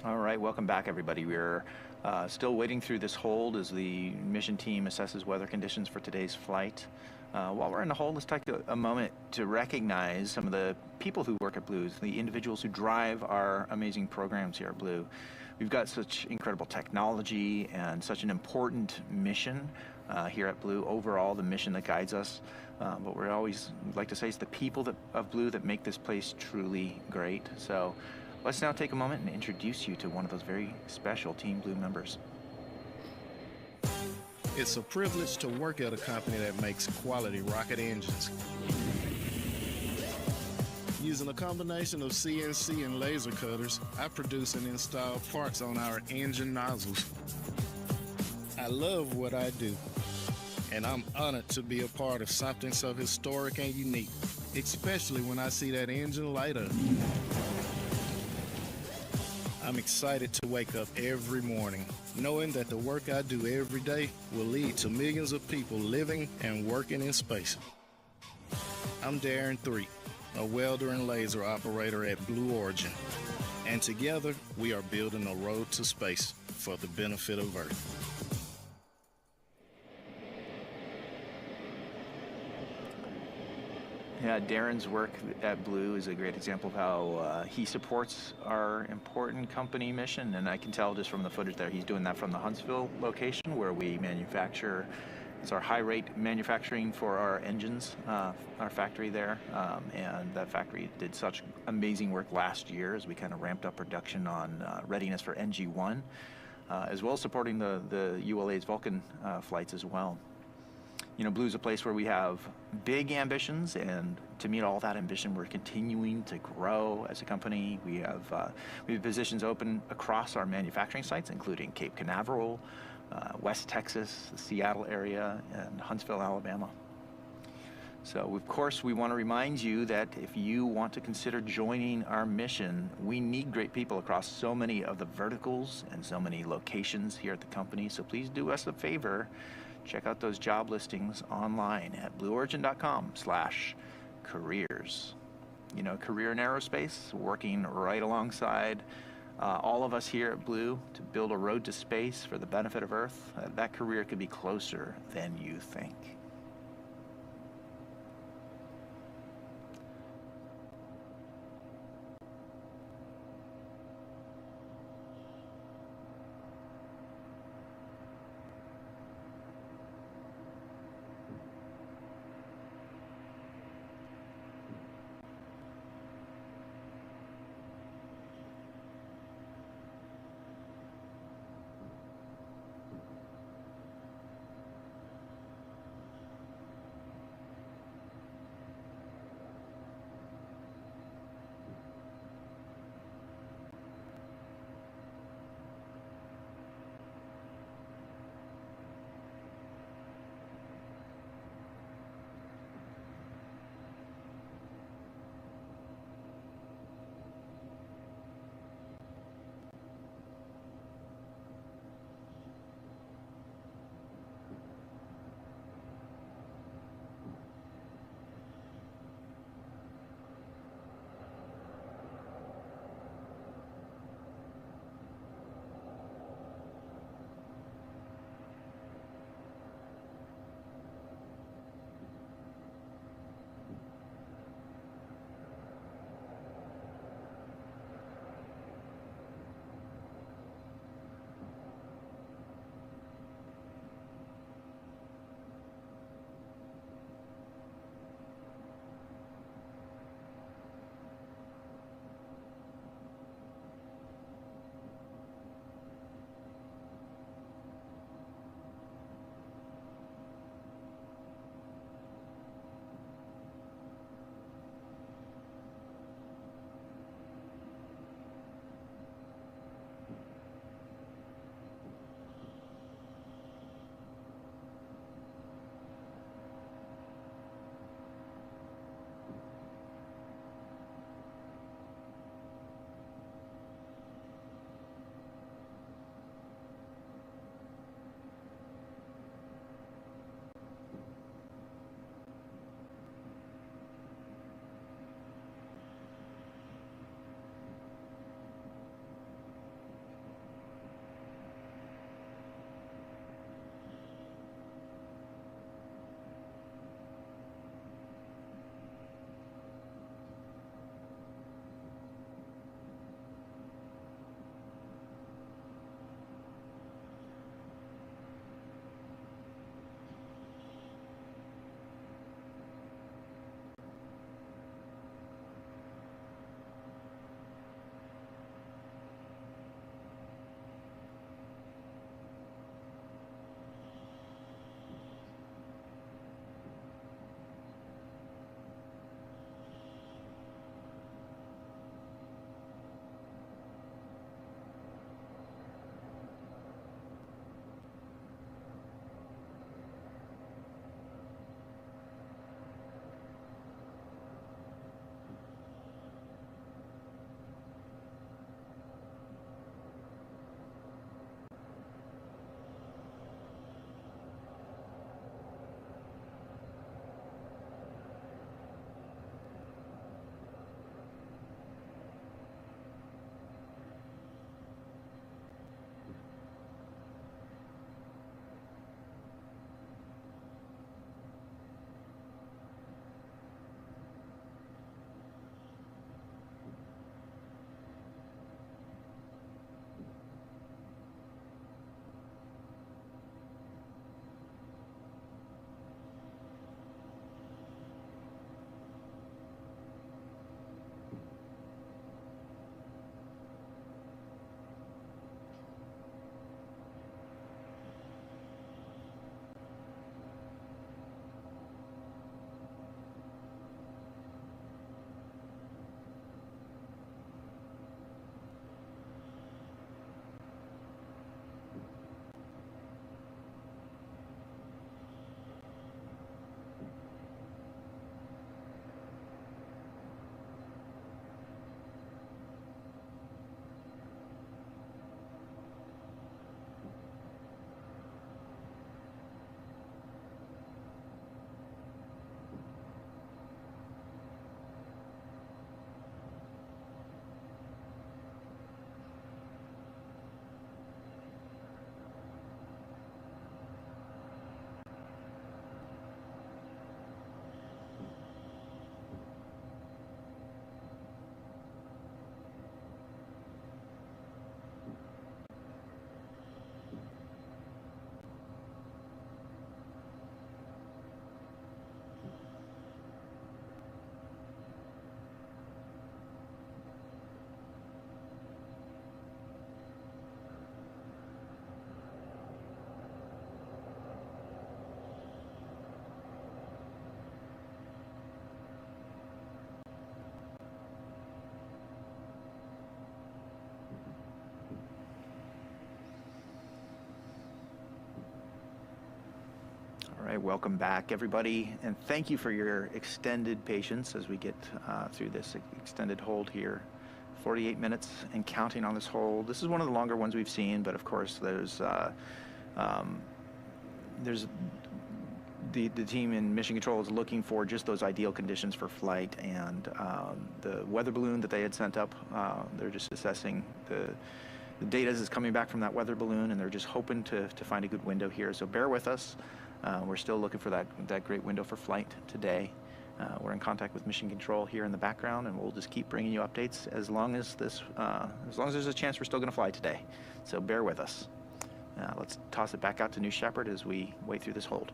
All right, welcome back, everybody. We're still waiting through this hold as the mission team assesses weather conditions for today's flight. While we're in the hold, let's take a moment to recognize some of the people who work at Blue, the individuals who drive our amazing programs here at Blue. We've got such incredible technology and such an important mission here at Blue. Overall, the mission that guides us. But we always like to say it's the people of Blue that make this place truly great. So let's now take a moment and introduce you to one of those very special Team Blue members. It's a privilege to work at a company that makes quality rocket engines. Using a combination of CNC and laser cutters, I produce and install parts on our engine nozzles. I love what I do, and I'm honored to be a part of something so historic and unique, especially when I see that engine light up. I'm excited to wake up every morning, knowing that the work I do every day will lead to millions of people living and working in space. I'm Darren III, a welder and laser operator at Blue Origin, and together we are building a road to space for the benefit of Earth. Yeah, Darren's work at Blue is a great example of how he supports our important company mission, and I can tell just from the footage there, he's doing that from the Huntsville location where we manufacture. It's our high-rate manufacturing for our engines, our factory there, and that factory did such amazing work last year as we kind of ramped up production on readiness for NG1, as well as supporting the ULA's Vulcan flights as well. You know, Blue's a place where we have big ambitions, and to meet all that ambition, we're continuing to grow as a company. We have positions open across our manufacturing sites, including Cape Canaveral, West Texas, the Seattle area, and Huntsville, Alabama. So, of course, we want to remind you that if you want to consider joining our mission, we need great people across so many of the verticals and so many locations here at the company. So please do us a favor. Check out those job listings online at blueorigin.com/careers. You know, career in aerospace, working right alongside all of us here at Blue to build a road to space for the benefit of Earth. That career could be closer than you think. All right, welcome back, everybody, and thank you for your extended patience as we get through this extended hold here. 48 minutes and counting on this hold. This is one of the longer ones we've seen, but of course there's the team in Mission Control is looking for just those ideal conditions for flight, and the weather balloon that they had sent up, they're just assessing the data is coming back from that weather balloon, and they're just hoping to find a good window here. So bear with us. We're still looking for that great window for flight today. We're in contact with Mission Control here in the background, and we'll just keep bringing you updates as long as there's a chance we're still going to fly today. So bear with us. Let's toss it back out to New Shepard as we wait through this hold.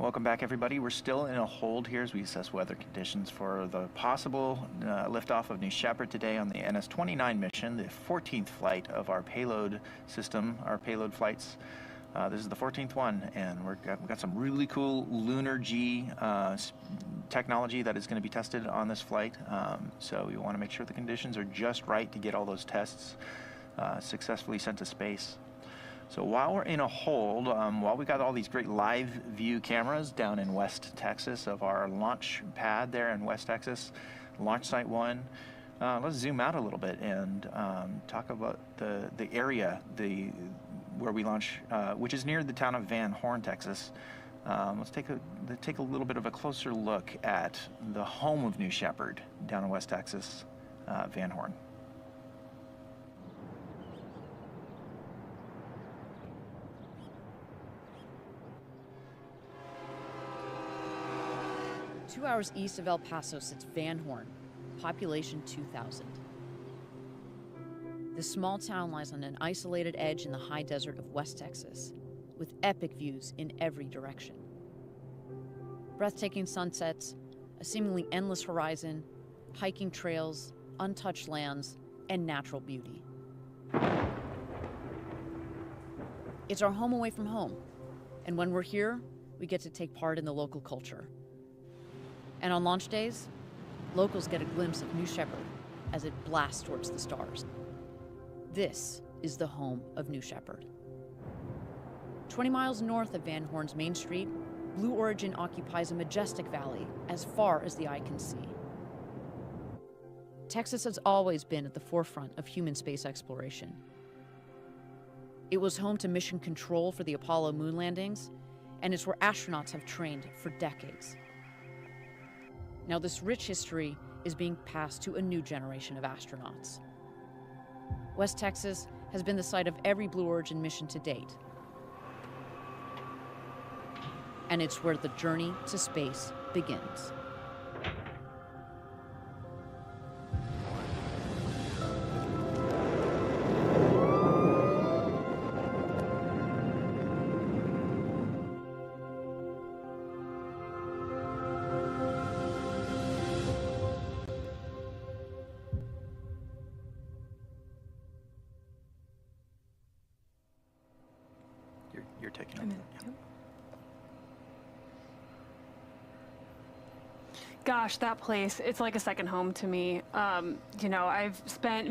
Welcome back, everybody. We're still in a hold here as we assess weather conditions for the possible liftoff of New Shepard today on the NS-29 mission, the 14th flight of our payload system, our payload flights. This is the 14th one, and we've got some really cool Lunar G technology that is going to be tested on this flight. So we want to make sure the conditions are just right to get all those tests successfully sent to space. So while we're in a hold, while we got all these great live view cameras down in West Texas of our launch pad there in West Texas, Launch Site 1, let's zoom out a little bit and talk about the area where we launch, which is near the town of Van Horn, Texas. Let's take a little bit of a closer look at the home of New Shepard down in West Texas, Van Horn. 2 hours east of El Paso sits Van Horn, population 2,000. This small town lies on an isolated edge in the high desert of West Texas, with epic views in every direction. Breathtaking sunsets, a seemingly endless horizon, hiking trails, untouched lands, and natural beauty. It's our home away from home, and when we're here, we get to take part in the local culture. And on launch days, locals get a glimpse of New Shepard as it blasts towards the stars. This is the home of New Shepard. 20 miles north of Van Horn's Main Street, Blue Origin occupies a majestic valley as far as the eye can see. Texas has always been at the forefront of human space exploration. It was home to mission control for the Apollo moon landings, and it's where astronauts have trained for decades. Now, this rich history is being passed to a new generation of astronauts. West Texas has been the site of every Blue Origin mission to date. And it's where the journey to space begins. You're taking it. Gosh, that place, it's like a second home to me. You know, I've spent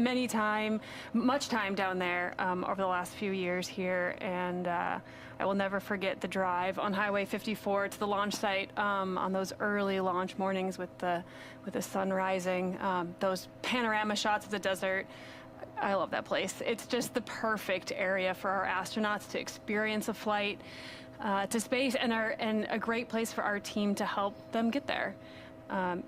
much time down there over the last few years here, and I will never forget the drive on Highway 54 to the launch site on those early launch mornings with the sun rising, those panorama shots of the desert. I love that place. It's just the perfect area for our astronauts to experience a flight to space, and a great place for our team to help them get there.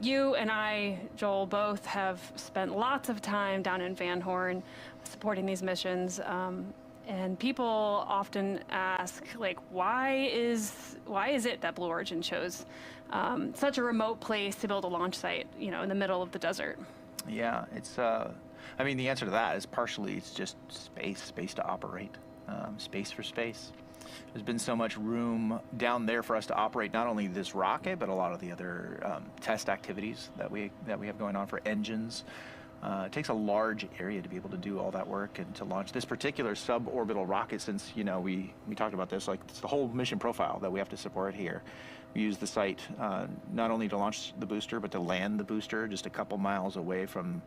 You and I, Joel, both have spent lots of time down in Van Horn supporting these missions, and people often ask, like, why is it that Blue Origin chose such a remote place to build a launch site, you know, in the middle of the desert? Yeah, it's. I mean, the answer to that is partially it's just space to operate, space for space. There's been so much room down there for us to operate not only this rocket, but a lot of the other test activities that we have going on for engines. It takes a large area to be able to do all that work and to launch this particular suborbital rocket. Since, you know, we talked about this, like, it's the whole mission profile that we have to support here. We use the site not only to launch the booster, but to land the booster just a couple miles away from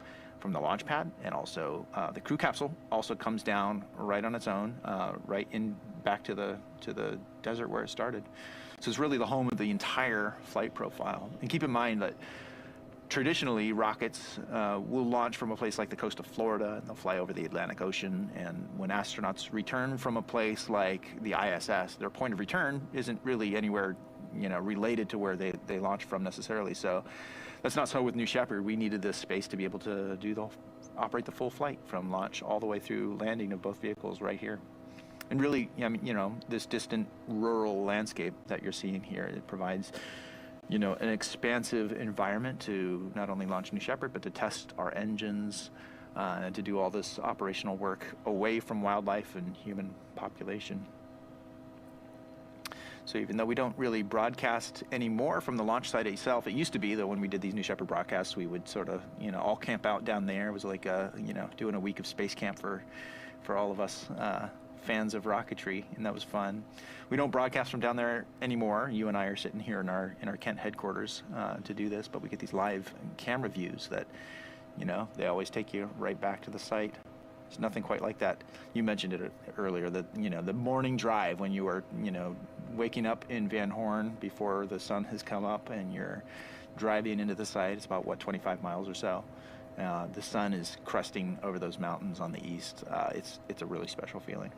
the launch pad, and also the crew capsule also comes down right on its own, right in back to the desert where it started. So it's really the home of the entire flight profile. And keep in mind that traditionally rockets will launch from a place like the coast of Florida, and they'll fly over the Atlantic Ocean. And when astronauts return from a place like the ISS, their point of return isn't really anywhere, you know, related to where they launched from necessarily. So that's not so with New Shepard. We needed this space to be able to operate the full flight from launch all the way through landing of both vehicles right here. And really, I mean, you know, this distant rural landscape that you're seeing here, it provides, you know, an expansive environment to not only launch New Shepard, but to test our engines, and to do all this operational work away from wildlife and human population. So even though we don't really broadcast anymore from the launch site itself, it used to be that when we did these New Shepard broadcasts, we would sort of, you know, all camp out down there. It was like, you know, doing a week of space camp for all of us fans of rocketry, and that was fun. We don't broadcast from down there anymore. You and I are sitting here in our Kent headquarters to do this, but we get these live camera views that, you know, they always take you right back to the site. There's nothing quite like that. You mentioned it earlier, that, you know, the morning drive when you are, you know, waking up in Van Horn before the sun has come up and you're driving into the site. It's about, what, 25 miles or so. The sun is crusting over those mountains on the east. It's a really special feeling.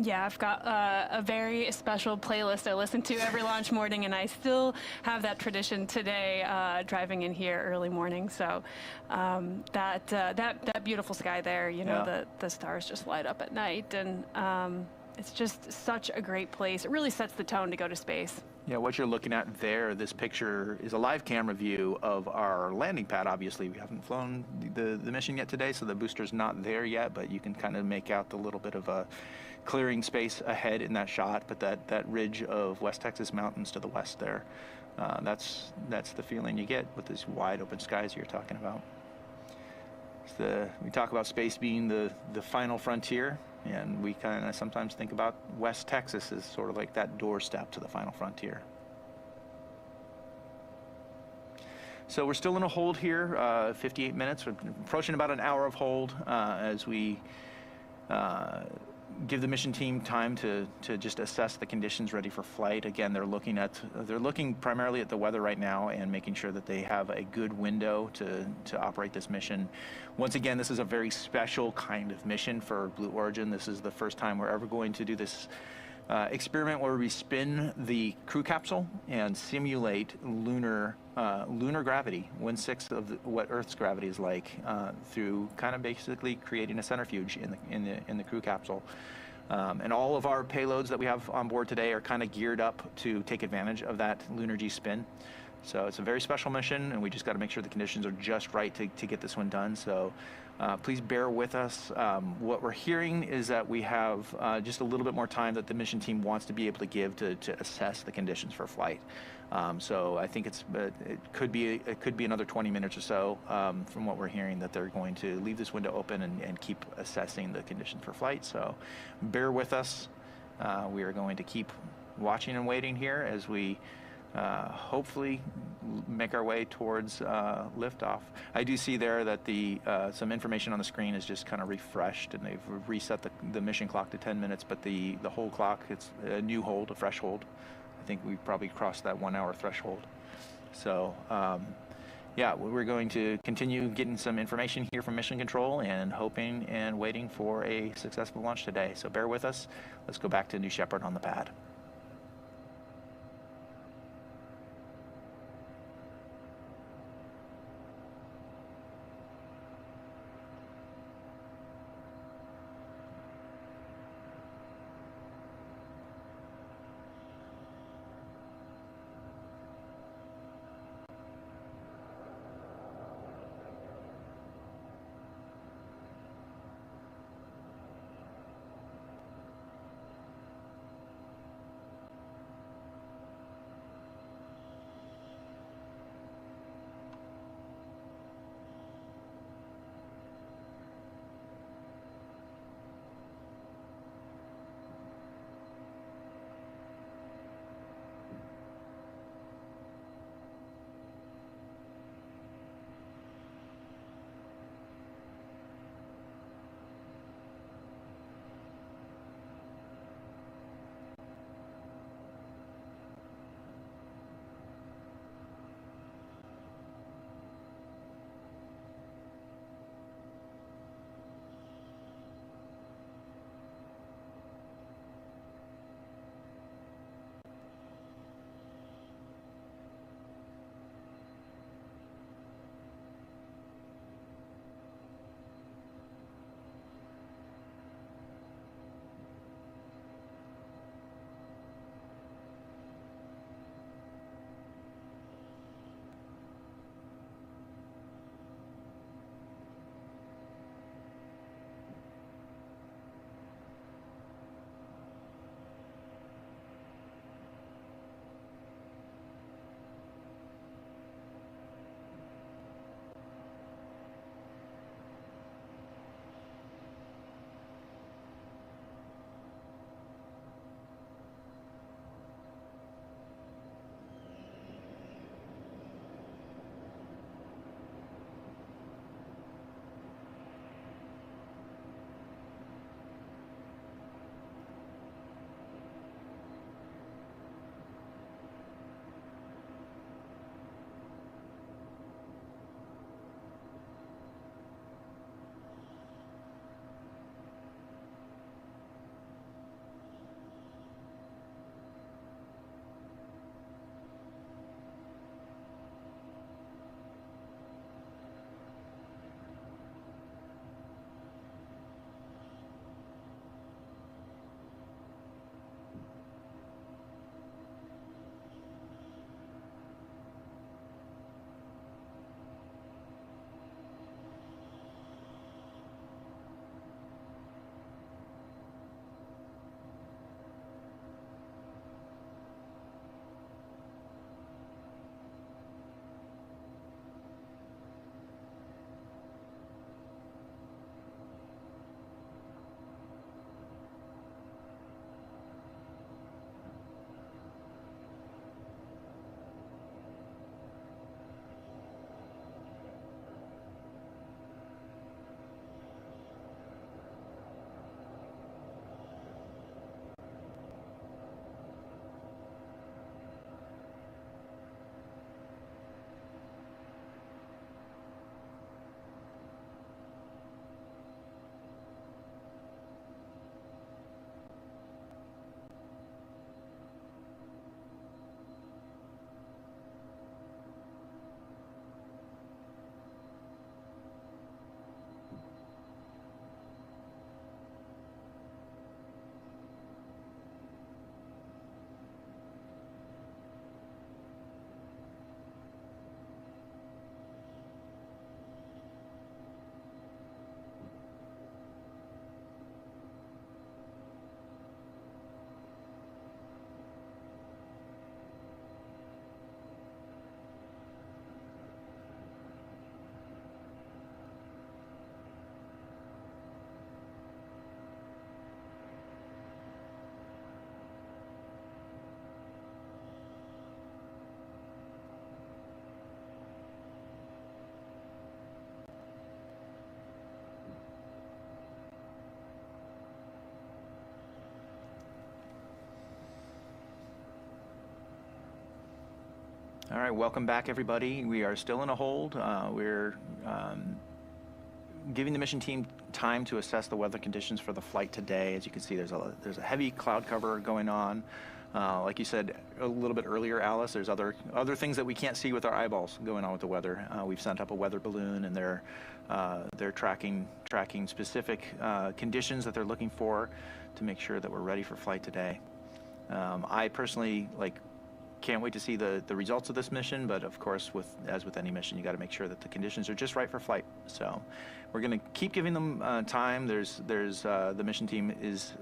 Yeah, I've got a very special playlist I listen to every launch morning, and I still have that tradition today, driving in here early morning. So that beautiful sky there, you know, Yeah. the stars just light up at night, and it's just such a great place. It really sets the tone to go to space. Yeah, what you're looking at there, this picture is a live camera view of our landing pad. Obviously, we haven't flown the mission yet today, so the booster's not there yet, but you can kind of make out the little bit of a clearing space ahead in that shot, but that ridge of West Texas mountains to the west there, that's the feeling you get with these wide open skies you're talking about. We talk about space being the final frontier, and we kind of sometimes think about West Texas as sort of like that doorstep to the final frontier. So we're still in a hold here, 58 minutes. We're approaching about an hour of hold as we give the mission team time to just assess the conditions ready for flight. Again, they're looking primarily at the weather right now and making sure that they have a good window to operate this mission. Once again, this is a very special kind of mission for Blue Origin. This is the first time we're ever going to do this experiment where we spin the crew capsule and simulate lunar gravity, 1/6 of what Earth's gravity is like, through kind of basically creating a centrifuge in the crew capsule. And all of our payloads that we have on board today are kind of geared up to take advantage of that lunar G spin. So it's a very special mission, and we just got to make sure the conditions are just right to get this one done. So please bear with us. What we're hearing is that we have just a little bit more time that the mission team wants to be able to give to assess the conditions for flight. So I think it could be another 20 minutes or so from what we're hearing, that they're going to leave this window open and keep assessing the conditions for flight. So bear with us. We are going to keep watching and waiting here as we hopefully make our way towards liftoff. I do see there that some information on the screen is just kind of refreshed, and they've reset the mission clock to 10 minutes, but the whole clock, it's a new hold, a fresh hold. I think we probably crossed that 1 hour threshold. So yeah, we're going to continue getting some information here from Mission Control and hoping and waiting for a successful launch today. So bear with us. Let's go back to New Shepard on the pad. All right, welcome back, everybody. We are still in a hold. We're giving the mission team time to assess the weather conditions for the flight today. As you can see, there's a heavy cloud cover going on. Like you said a little bit earlier, Alice, there's other things that we can't see with our eyeballs going on with the weather. We've sent up a weather balloon, and they're tracking specific conditions that they're looking for to make sure that we're ready for flight today. I personally can't wait to see the results of this mission, but of course, as with any mission, you got to make sure that the conditions are just right for flight. So we're going to keep giving them time. The mission team is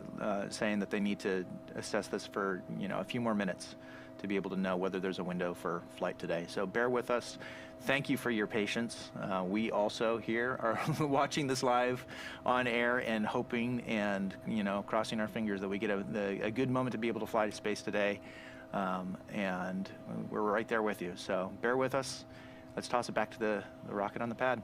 saying that they need to assess this for a few more minutes to be able to know whether there's a window for flight today. So bear with us. Thank you for your patience. We also here are watching this live on air and hoping and crossing our fingers that we get a good moment to be able to fly to space today. And we're right there with you. So bear with us. Let's toss it back to the rocket on the pad.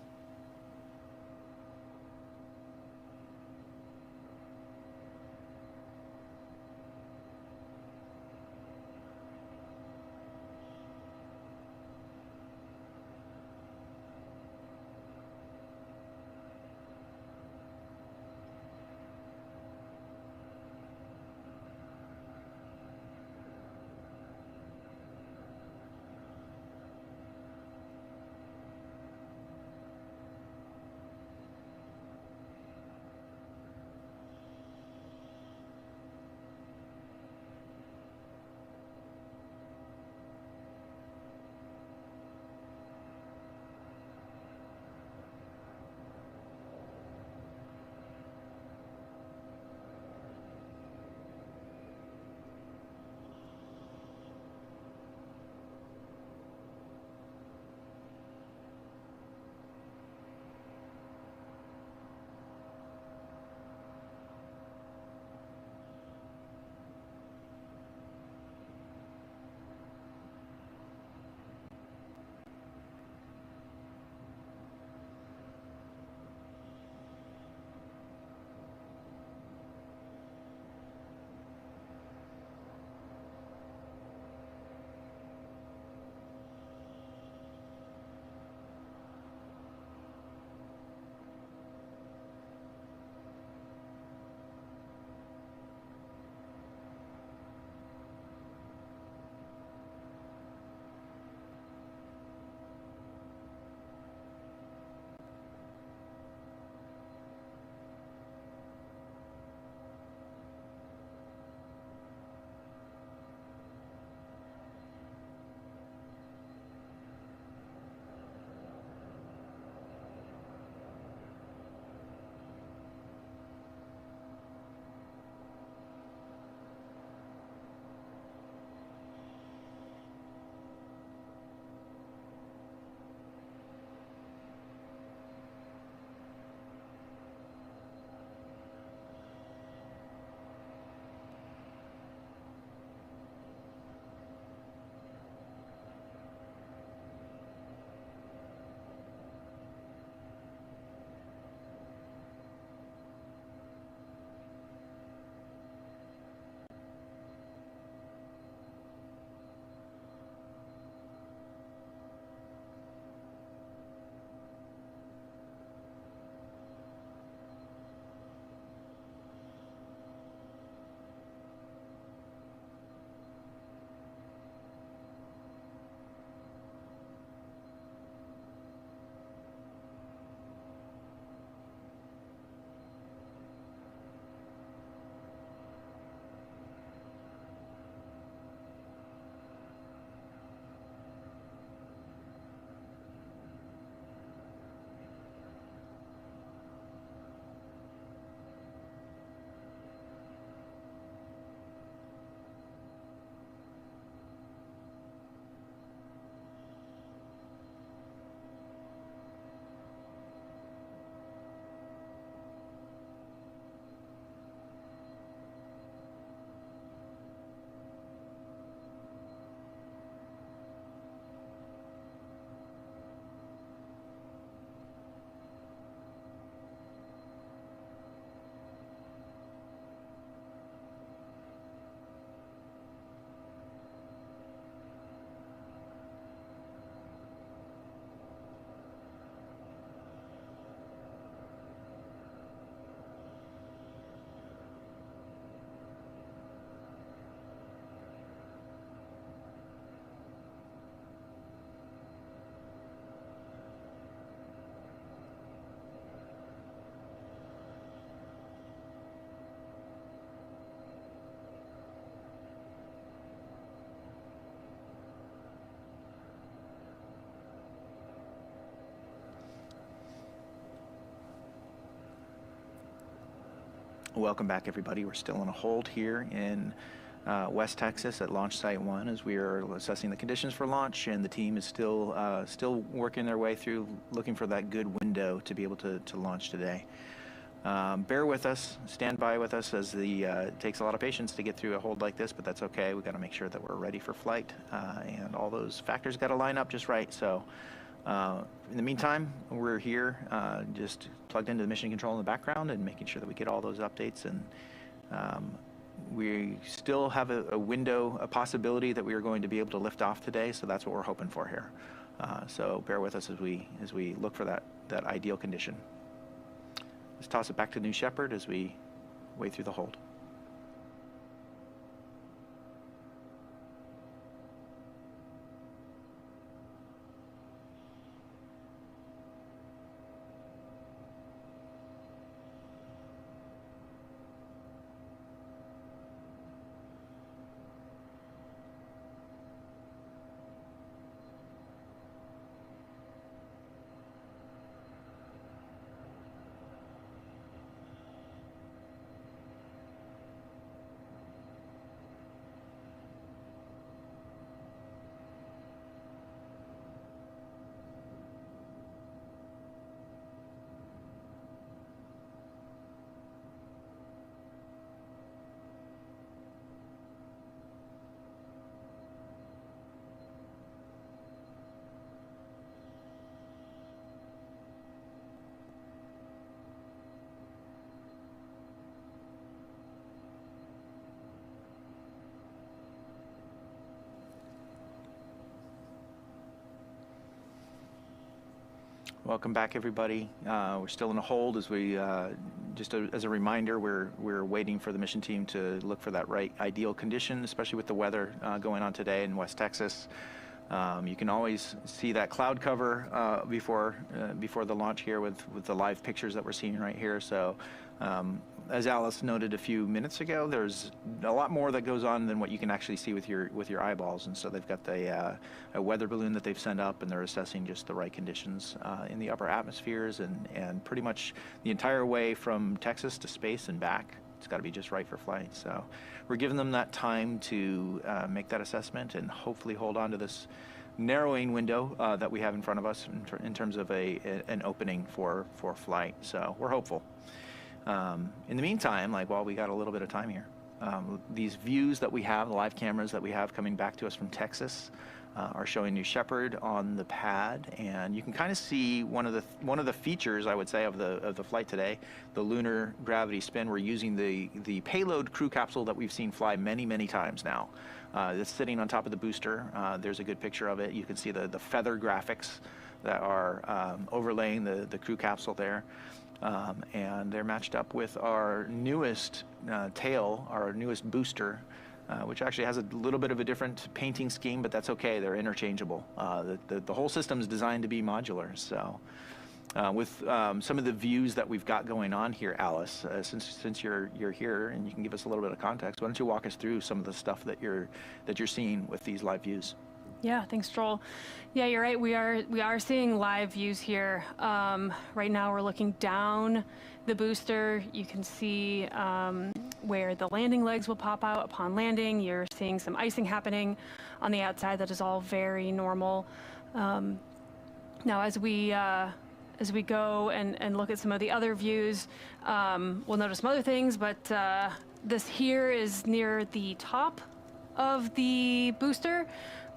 Welcome back, everybody. We're still on a hold here in West Texas at Launch Site 1 as we are assessing the conditions for launch, and the team is still working their way through, looking for that good window to be able to launch today. Bear with us, stand by with us, as it takes a lot of patience to get through a hold like this, but that's okay. We've got to make sure that we're ready for flight, and all those factors got to line up just right. So in the meantime, we're here just plugged into the mission control in the background and making sure that we get all those updates, and we still have a window, a possibility that we are going to be able to lift off today, so that's what we're hoping for here. So bear with us as we look for that ideal condition. Let's toss it back to New Shepard as we wade through the hold. Welcome back, everybody. We're still in a hold as we, as a reminder, we're waiting for the mission team to look for that right ideal condition, especially with the weather going on today in West Texas. You can always see that cloud cover before the launch here with the live pictures that we're seeing right here. So as Alice noted a few minutes ago, there's a lot more that goes on than what you can actually see with your eyeballs. And so they've got a weather balloon that they've sent up, and they're assessing just the right conditions in the upper atmospheres, and pretty much the entire way from Texas to space and back. It's got to be just right for flight. So we're giving them that time to make that assessment and hopefully hold on to this narrowing window that we have in front of us in terms of an opening for flight. So we're hopeful. In the meantime, while we got a little bit of time here, these views that we have, the live cameras that we have coming back to us from Texas, are showing New Shepard on the pad, and you can kind of see one of the features, I would say, of the flight today, the lunar gravity spin. We're using the payload crew capsule that we've seen fly many times now. It's sitting on top of the booster. There's a good picture of it. You can see the feather graphics that are overlaying the crew capsule there. And they're matched up with our newest tail, our newest booster, which actually has a little bit of a different painting scheme, but that's okay. They're interchangeable. The whole system is designed to be modular. So with some of the views that we've got going on here, Alice, since you're here and you can give us a little bit of context, why don't you walk us through some of the stuff that you're seeing with these live views? Yeah, thanks, Joel. Yeah, you're right. We are seeing live views here. Right now, we're looking down the booster. You can see where the landing legs will pop out upon landing. You're seeing some icing happening on the outside. That is all very normal. Now, as we go and look at some of the other views, we'll notice some other things. But this here is near the top of the booster.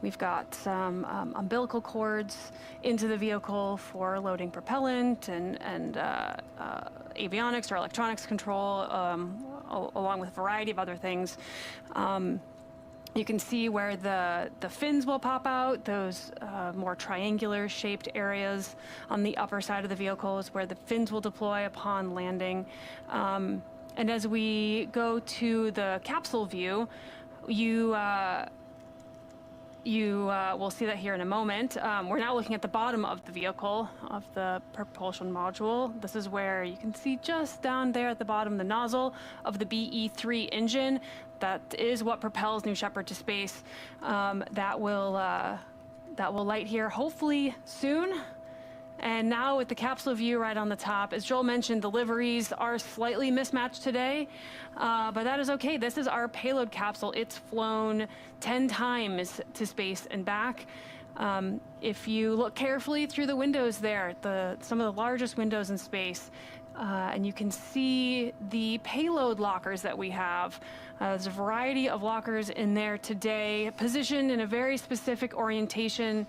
We've got some umbilical cords into the vehicle for loading propellant and avionics or electronics control, along with a variety of other things. You can see where the fins will pop out, those more triangular shaped areas on the upper side of the vehicle is where the fins will deploy upon landing. And as we go to the capsule view, you will see that here in a moment. We're now looking at the bottom of the vehicle, of the propulsion module. This is where you can see just down there at the bottom the nozzle of the BE-3 engine. That is what propels New Shepard to space. That will light here hopefully soon. And now with the capsule view right on the top, as Joel mentioned, the liveries are slightly mismatched today, but that is okay. This is our payload capsule. It's flown 10 times to space and back. If you look carefully through the windows there, some of the largest windows in space, and you can see the payload lockers that we have. There's a variety of lockers in there today, positioned in a very specific orientation,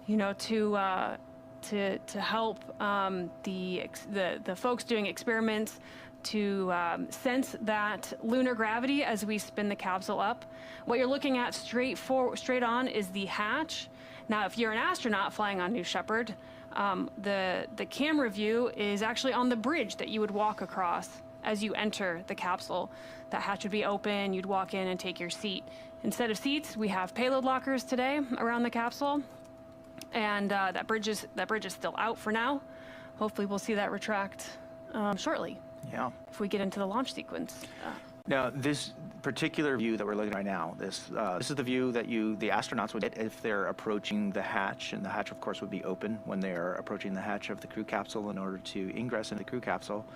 you know, to help the folks doing experiments to sense that lunar gravity as we spin the capsule up. What you're looking at straight on is the hatch. Now, if you're an astronaut flying on New Shepard, the camera view is actually on the bridge that you would walk across as you enter the capsule. That hatch would be open, you'd walk in and take your seat. Instead of seats, we have payload lockers today around the capsule, and that bridge is still out for now. Hopefully we'll see that retract shortly. Yeah. If we get into the launch sequence. Now, this particular view that we're looking at right now, this is the view that the astronauts would get if they're approaching the hatch, and the hatch, of course, would be open when they are approaching the hatch of the crew capsule in order to ingress into the crew capsule.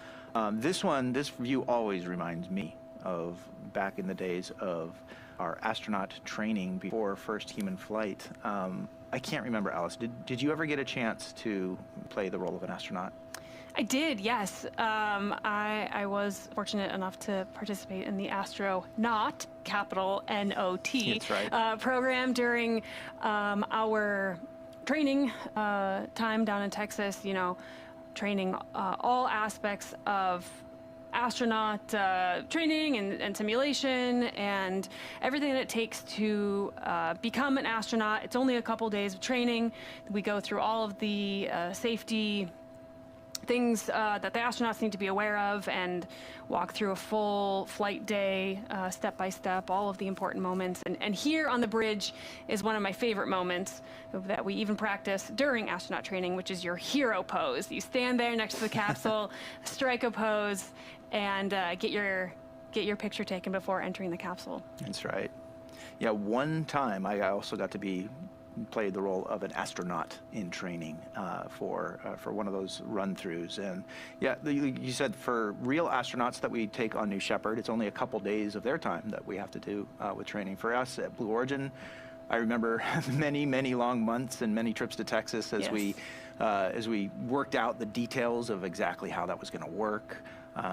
This view always reminds me of back in the days of our astronaut training before first human flight. I can't remember, Alice, did you ever get a chance to play the role of an astronaut? I did, yes. I was fortunate enough to participate in the astronaut, capital N-O-T, That's right. program during our training time down in Texas, you know, training all aspects of astronaut training and simulation and everything that it takes to become an astronaut. It's only a couple days of training. We go through all of the safety things that the astronauts need to be aware of and walk through a full flight day, step by step, all of the important moments. And here on the bridge is one of my favorite moments that we even practice during astronaut training, which is your hero pose. You stand there next to the capsule, strike a pose, and get your picture taken before entering the capsule. That's right. Yeah, one time I also got to played the role of an astronaut in training for one of those run-throughs. And yeah, you said for real astronauts that we take on New Shepard, it's only a couple days of their time that we have to do with training. For us at Blue Origin, I remember many, many long months and many trips to Texas as we worked out the details of exactly how that was going to work.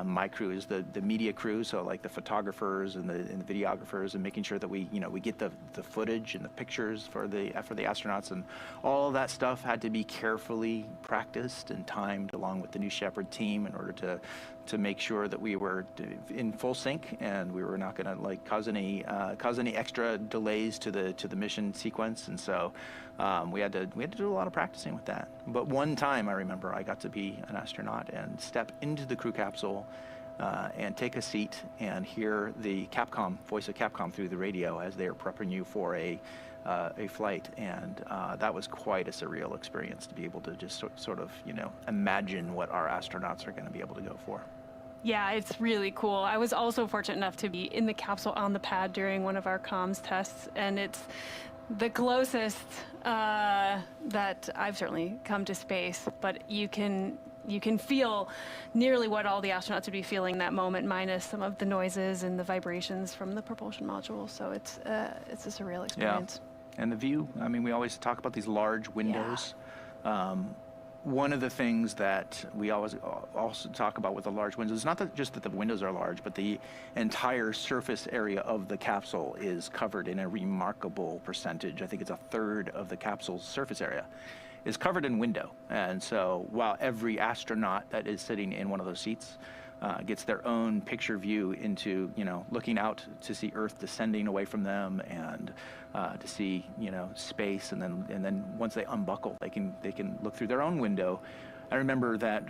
My crew is the media crew, so like the photographers and the videographers, and making sure that we get the footage and the pictures for the astronauts, and all of that stuff had to be carefully practiced and timed along with the New Shepard team in order to make sure that we were in full sync and we were not going to like cause any extra delays to the mission sequence. And so we had to do a lot of practicing with that. But one time I remember I got to be an astronaut and step into the crew capsule and take a seat and hear the Capcom voice of Capcom through the radio as they are prepping you for a flight, and that was quite a surreal experience to be able to just sort of imagine what our astronauts are going to be able to go for. Yeah, it's really cool. I was also fortunate enough to be in the capsule on the pad during one of our comms tests, and it's the closest that I've certainly come to space, but you can feel nearly what all the astronauts would be feeling in that moment, minus some of the noises and the vibrations from the propulsion module. So it's a surreal experience. Yeah. And the view, I mean, we always talk about these large windows. Yeah. One of the things that we always also talk about with the large windows is not just that the windows are large, but the entire surface area of the capsule is covered in a remarkable percentage. I think it's a third of the capsule's surface area is covered in window. And so while every astronaut that is sitting in one of those seats gets their own picture view into, looking out to see Earth descending away from them and to see, space, and then once they unbuckle, they can look through their own window. I remember that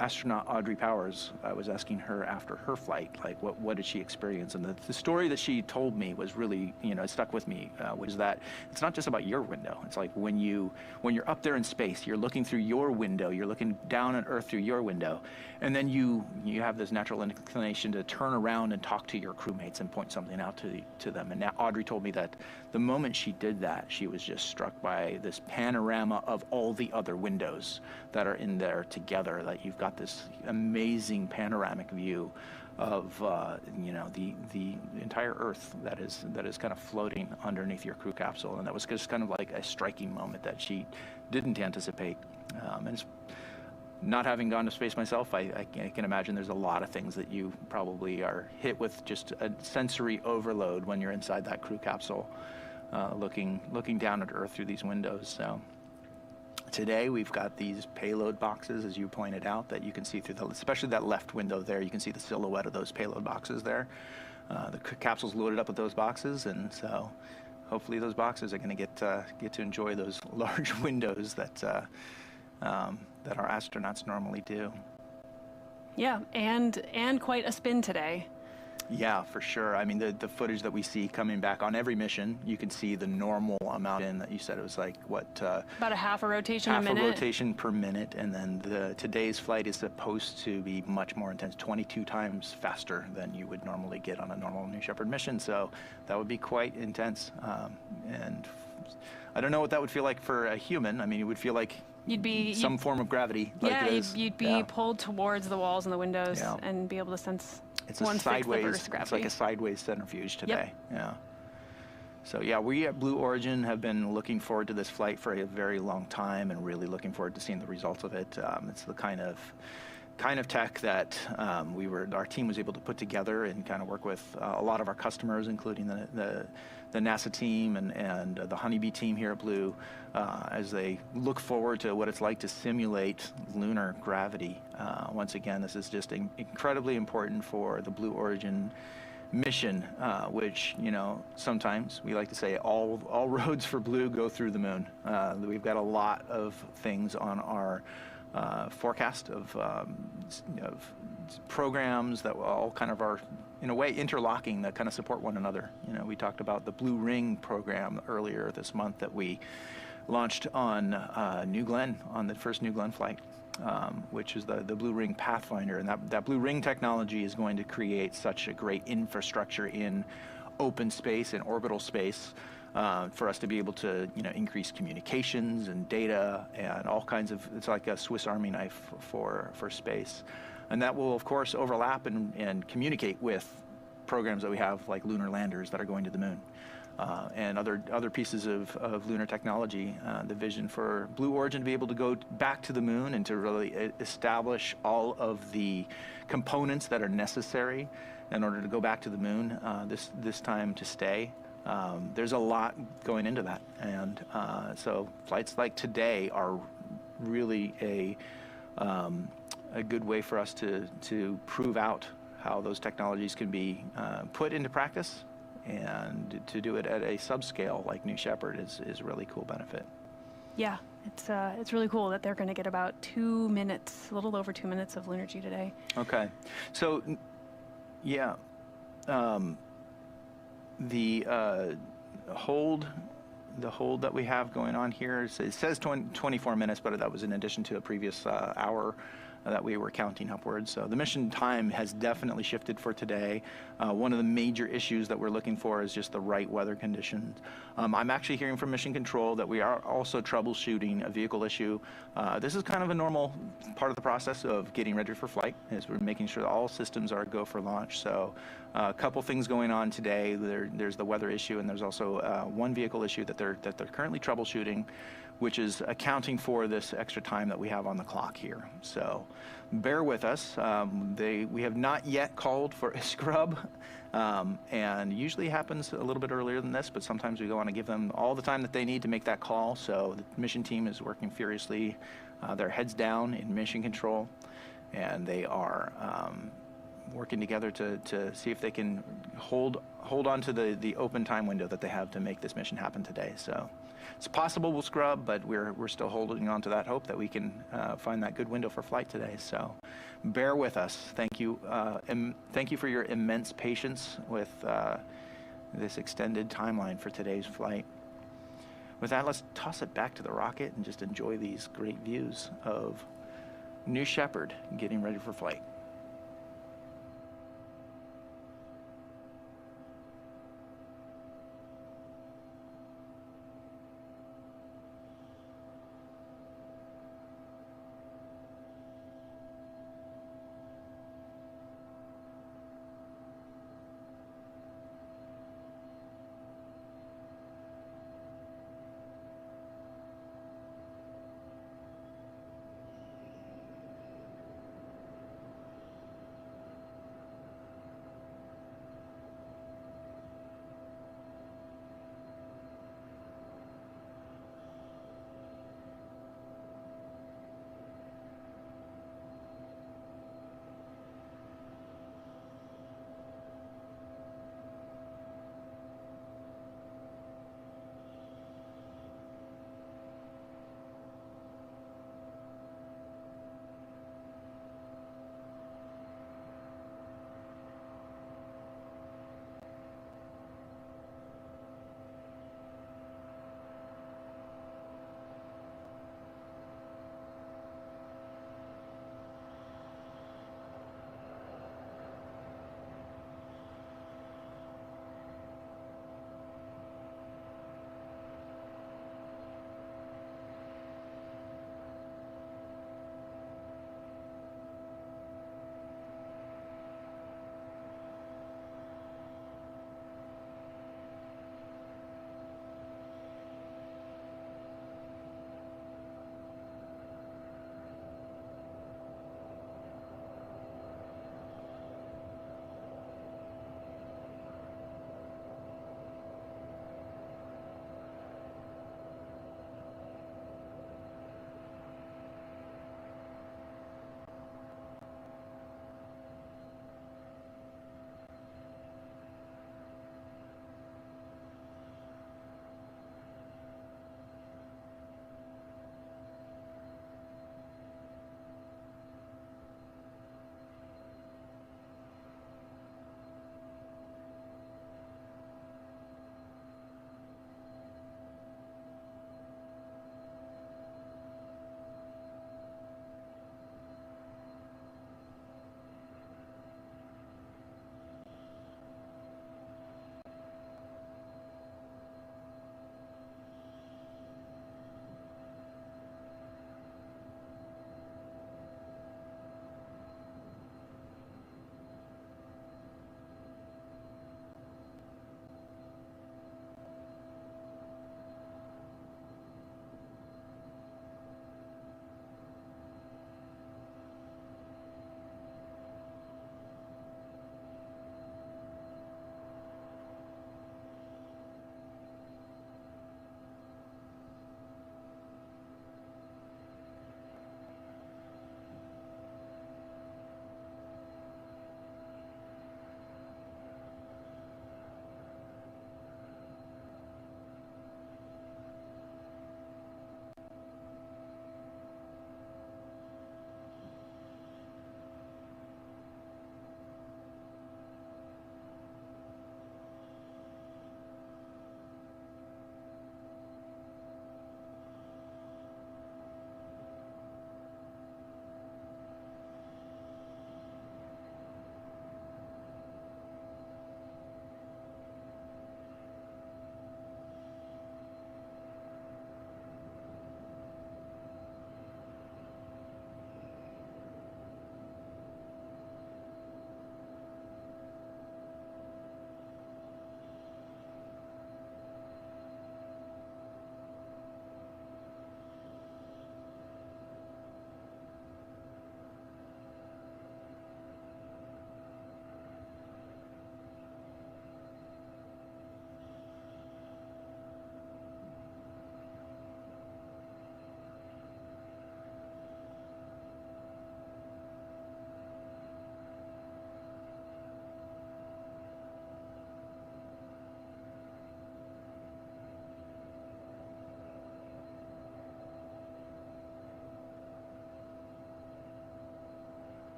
astronaut Audrey Powers, I was asking her after her flight, like what did she experience? And the story that she told me was really, it stuck with me, was that it's not just about your window. It's like when you're up there in space, you're looking through your window, you're looking down on Earth through your window, and then you have this natural inclination to turn around and talk to your crewmates and point something out to them. And now Audrey told me that the moment she did that, she was just struck by this panorama of all the other windows that are in there together, that you've got this amazing panoramic view of the entire Earth that is kind of floating underneath your crew capsule. And that was just kind of like a striking moment that she didn't anticipate. And it's, not having gone to space myself, I can imagine there's a lot of things that you probably are hit with just a sensory overload when you're inside that crew capsule, looking down at Earth through these windows. So today we've got these payload boxes, as you pointed out, that you can see through especially that left window there. You can see the silhouette of those payload boxes there. The capsule's loaded up with those boxes, and so hopefully those boxes are going to get to enjoy those large windows that our astronauts normally do. Yeah, and quite a spin today. Yeah, for sure. I mean, the footage that we see coming back on every mission, you can see the normal amount in that you said it was like, what? About a half a rotation a minute. Half a rotation per minute, and then today's flight is supposed to be much more intense, 22 times faster than you would normally get on a normal New Shepard mission, so that would be quite intense. And I don't know what that would feel like for a human. I mean, it would feel like some form of gravity. You'd be pulled towards the walls and the windows and be able to sense it's one-sixth of Earth's gravity. It's like a sideways centrifuge today. Yep. Yeah. So yeah, we at Blue Origin have been looking forward to this flight for a very long time and really looking forward to seeing the results of it. It's the kind of tech that our team was able to put together and kind of work with a lot of our customers, including the NASA team and the Honeybee team here at Blue, as they look forward to what it's like to simulate lunar gravity. Once again, this is just incredibly important for the Blue Origin mission, which, sometimes we like to say all roads for Blue go through the moon. We've got a lot of things on our forecast of programs that all kind of are, in a way, interlocking, that kind of support one another. We talked about the Blue Ring program earlier this month that we launched on New Glenn, on the first New Glenn flight, which is the Blue Ring Pathfinder. And that Blue Ring technology is going to create such a great infrastructure in open space and orbital space for us to be able to increase communications and data and all kinds of, it's like a Swiss Army knife for space. And that will, of course, overlap and communicate with programs that we have, like lunar landers that are going to the moon, and other pieces of lunar technology. The vision for Blue Origin to be able to go back to the moon and to really establish all of the components that are necessary in order to go back to the moon this time to stay. There's a lot going into that, and so flights like today are really a good way for us to prove out how those technologies can be put into practice, and to do it at a subscale like New Shepard is a really cool benefit. Yeah, it's really cool that they're going to get about 2 minutes, a little over 2 minutes of lunar G today. Okay, so yeah. The hold that we have going on here, it says 24 minutes, but that was in addition to a previous hour that we were counting upwards. So the mission time has definitely shifted for today. One of the major issues that we're looking for is just the right weather conditions. I'm actually hearing from Mission Control that we are also troubleshooting a vehicle issue. This is kind of a normal part of the process of getting ready for flight, is we're making sure that all systems are go for launch. So a couple things going on today. There's the weather issue, and there's also one vehicle issue that they're currently troubleshooting, which is accounting for this extra time that we have on the clock here. So bear with us. We have not yet called for a scrub, and usually happens a little bit earlier than this, but sometimes we want to give them all the time that they need to make that call. So the mission team is working furiously. Their heads down in Mission Control, and they are working together to see if they can hold on to the open time window that they have to make this mission happen today. So It's possible we'll scrub, but we're still holding on to that hope that we can find that good window for flight today. So bear with us. Thank you. Thank you for your immense patience with this extended timeline for today's flight. With that, let's toss it back to the rocket and just enjoy these great views of New Shepard getting ready for flight.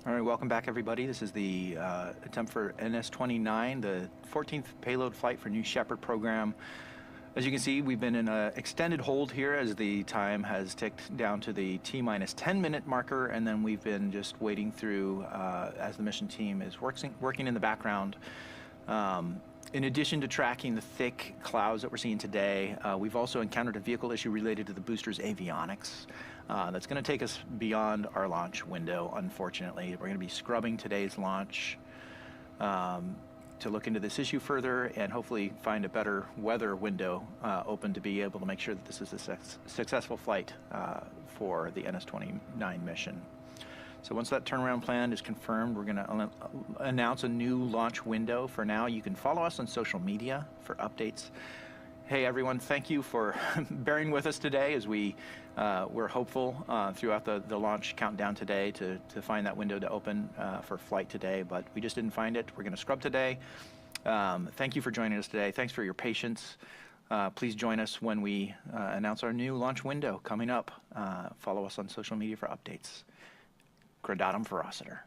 All right, welcome back, everybody. This is the attempt for NS-29, the 14th payload flight for New Shepard program. As you can see, we've been in an extended hold here as the time has ticked down to the T-minus 10-minute marker, and then we've been just waiting through as the mission team is working in the background. In addition to tracking the thick clouds that we're seeing today, we've also encountered a vehicle issue related to the booster's avionics. That's going to take us beyond our launch window, unfortunately. We're going to be scrubbing today's launch to look into this issue further and hopefully find a better weather window open to be able to make sure that this is a successful flight for the NS-29 mission. So once that turnaround plan is confirmed, we're going to announce a new launch window. For now, you can follow us on social media for updates. Hey everyone, thank you for bearing with us today as we're hopeful throughout the launch countdown today to find that window to open for flight today, but we just didn't find it. We're going to scrub today. Thank you for joining us today. Thanks for your patience. Please join us when we announce our new launch window coming up. Follow us on social media for updates. Gradatum Verociter.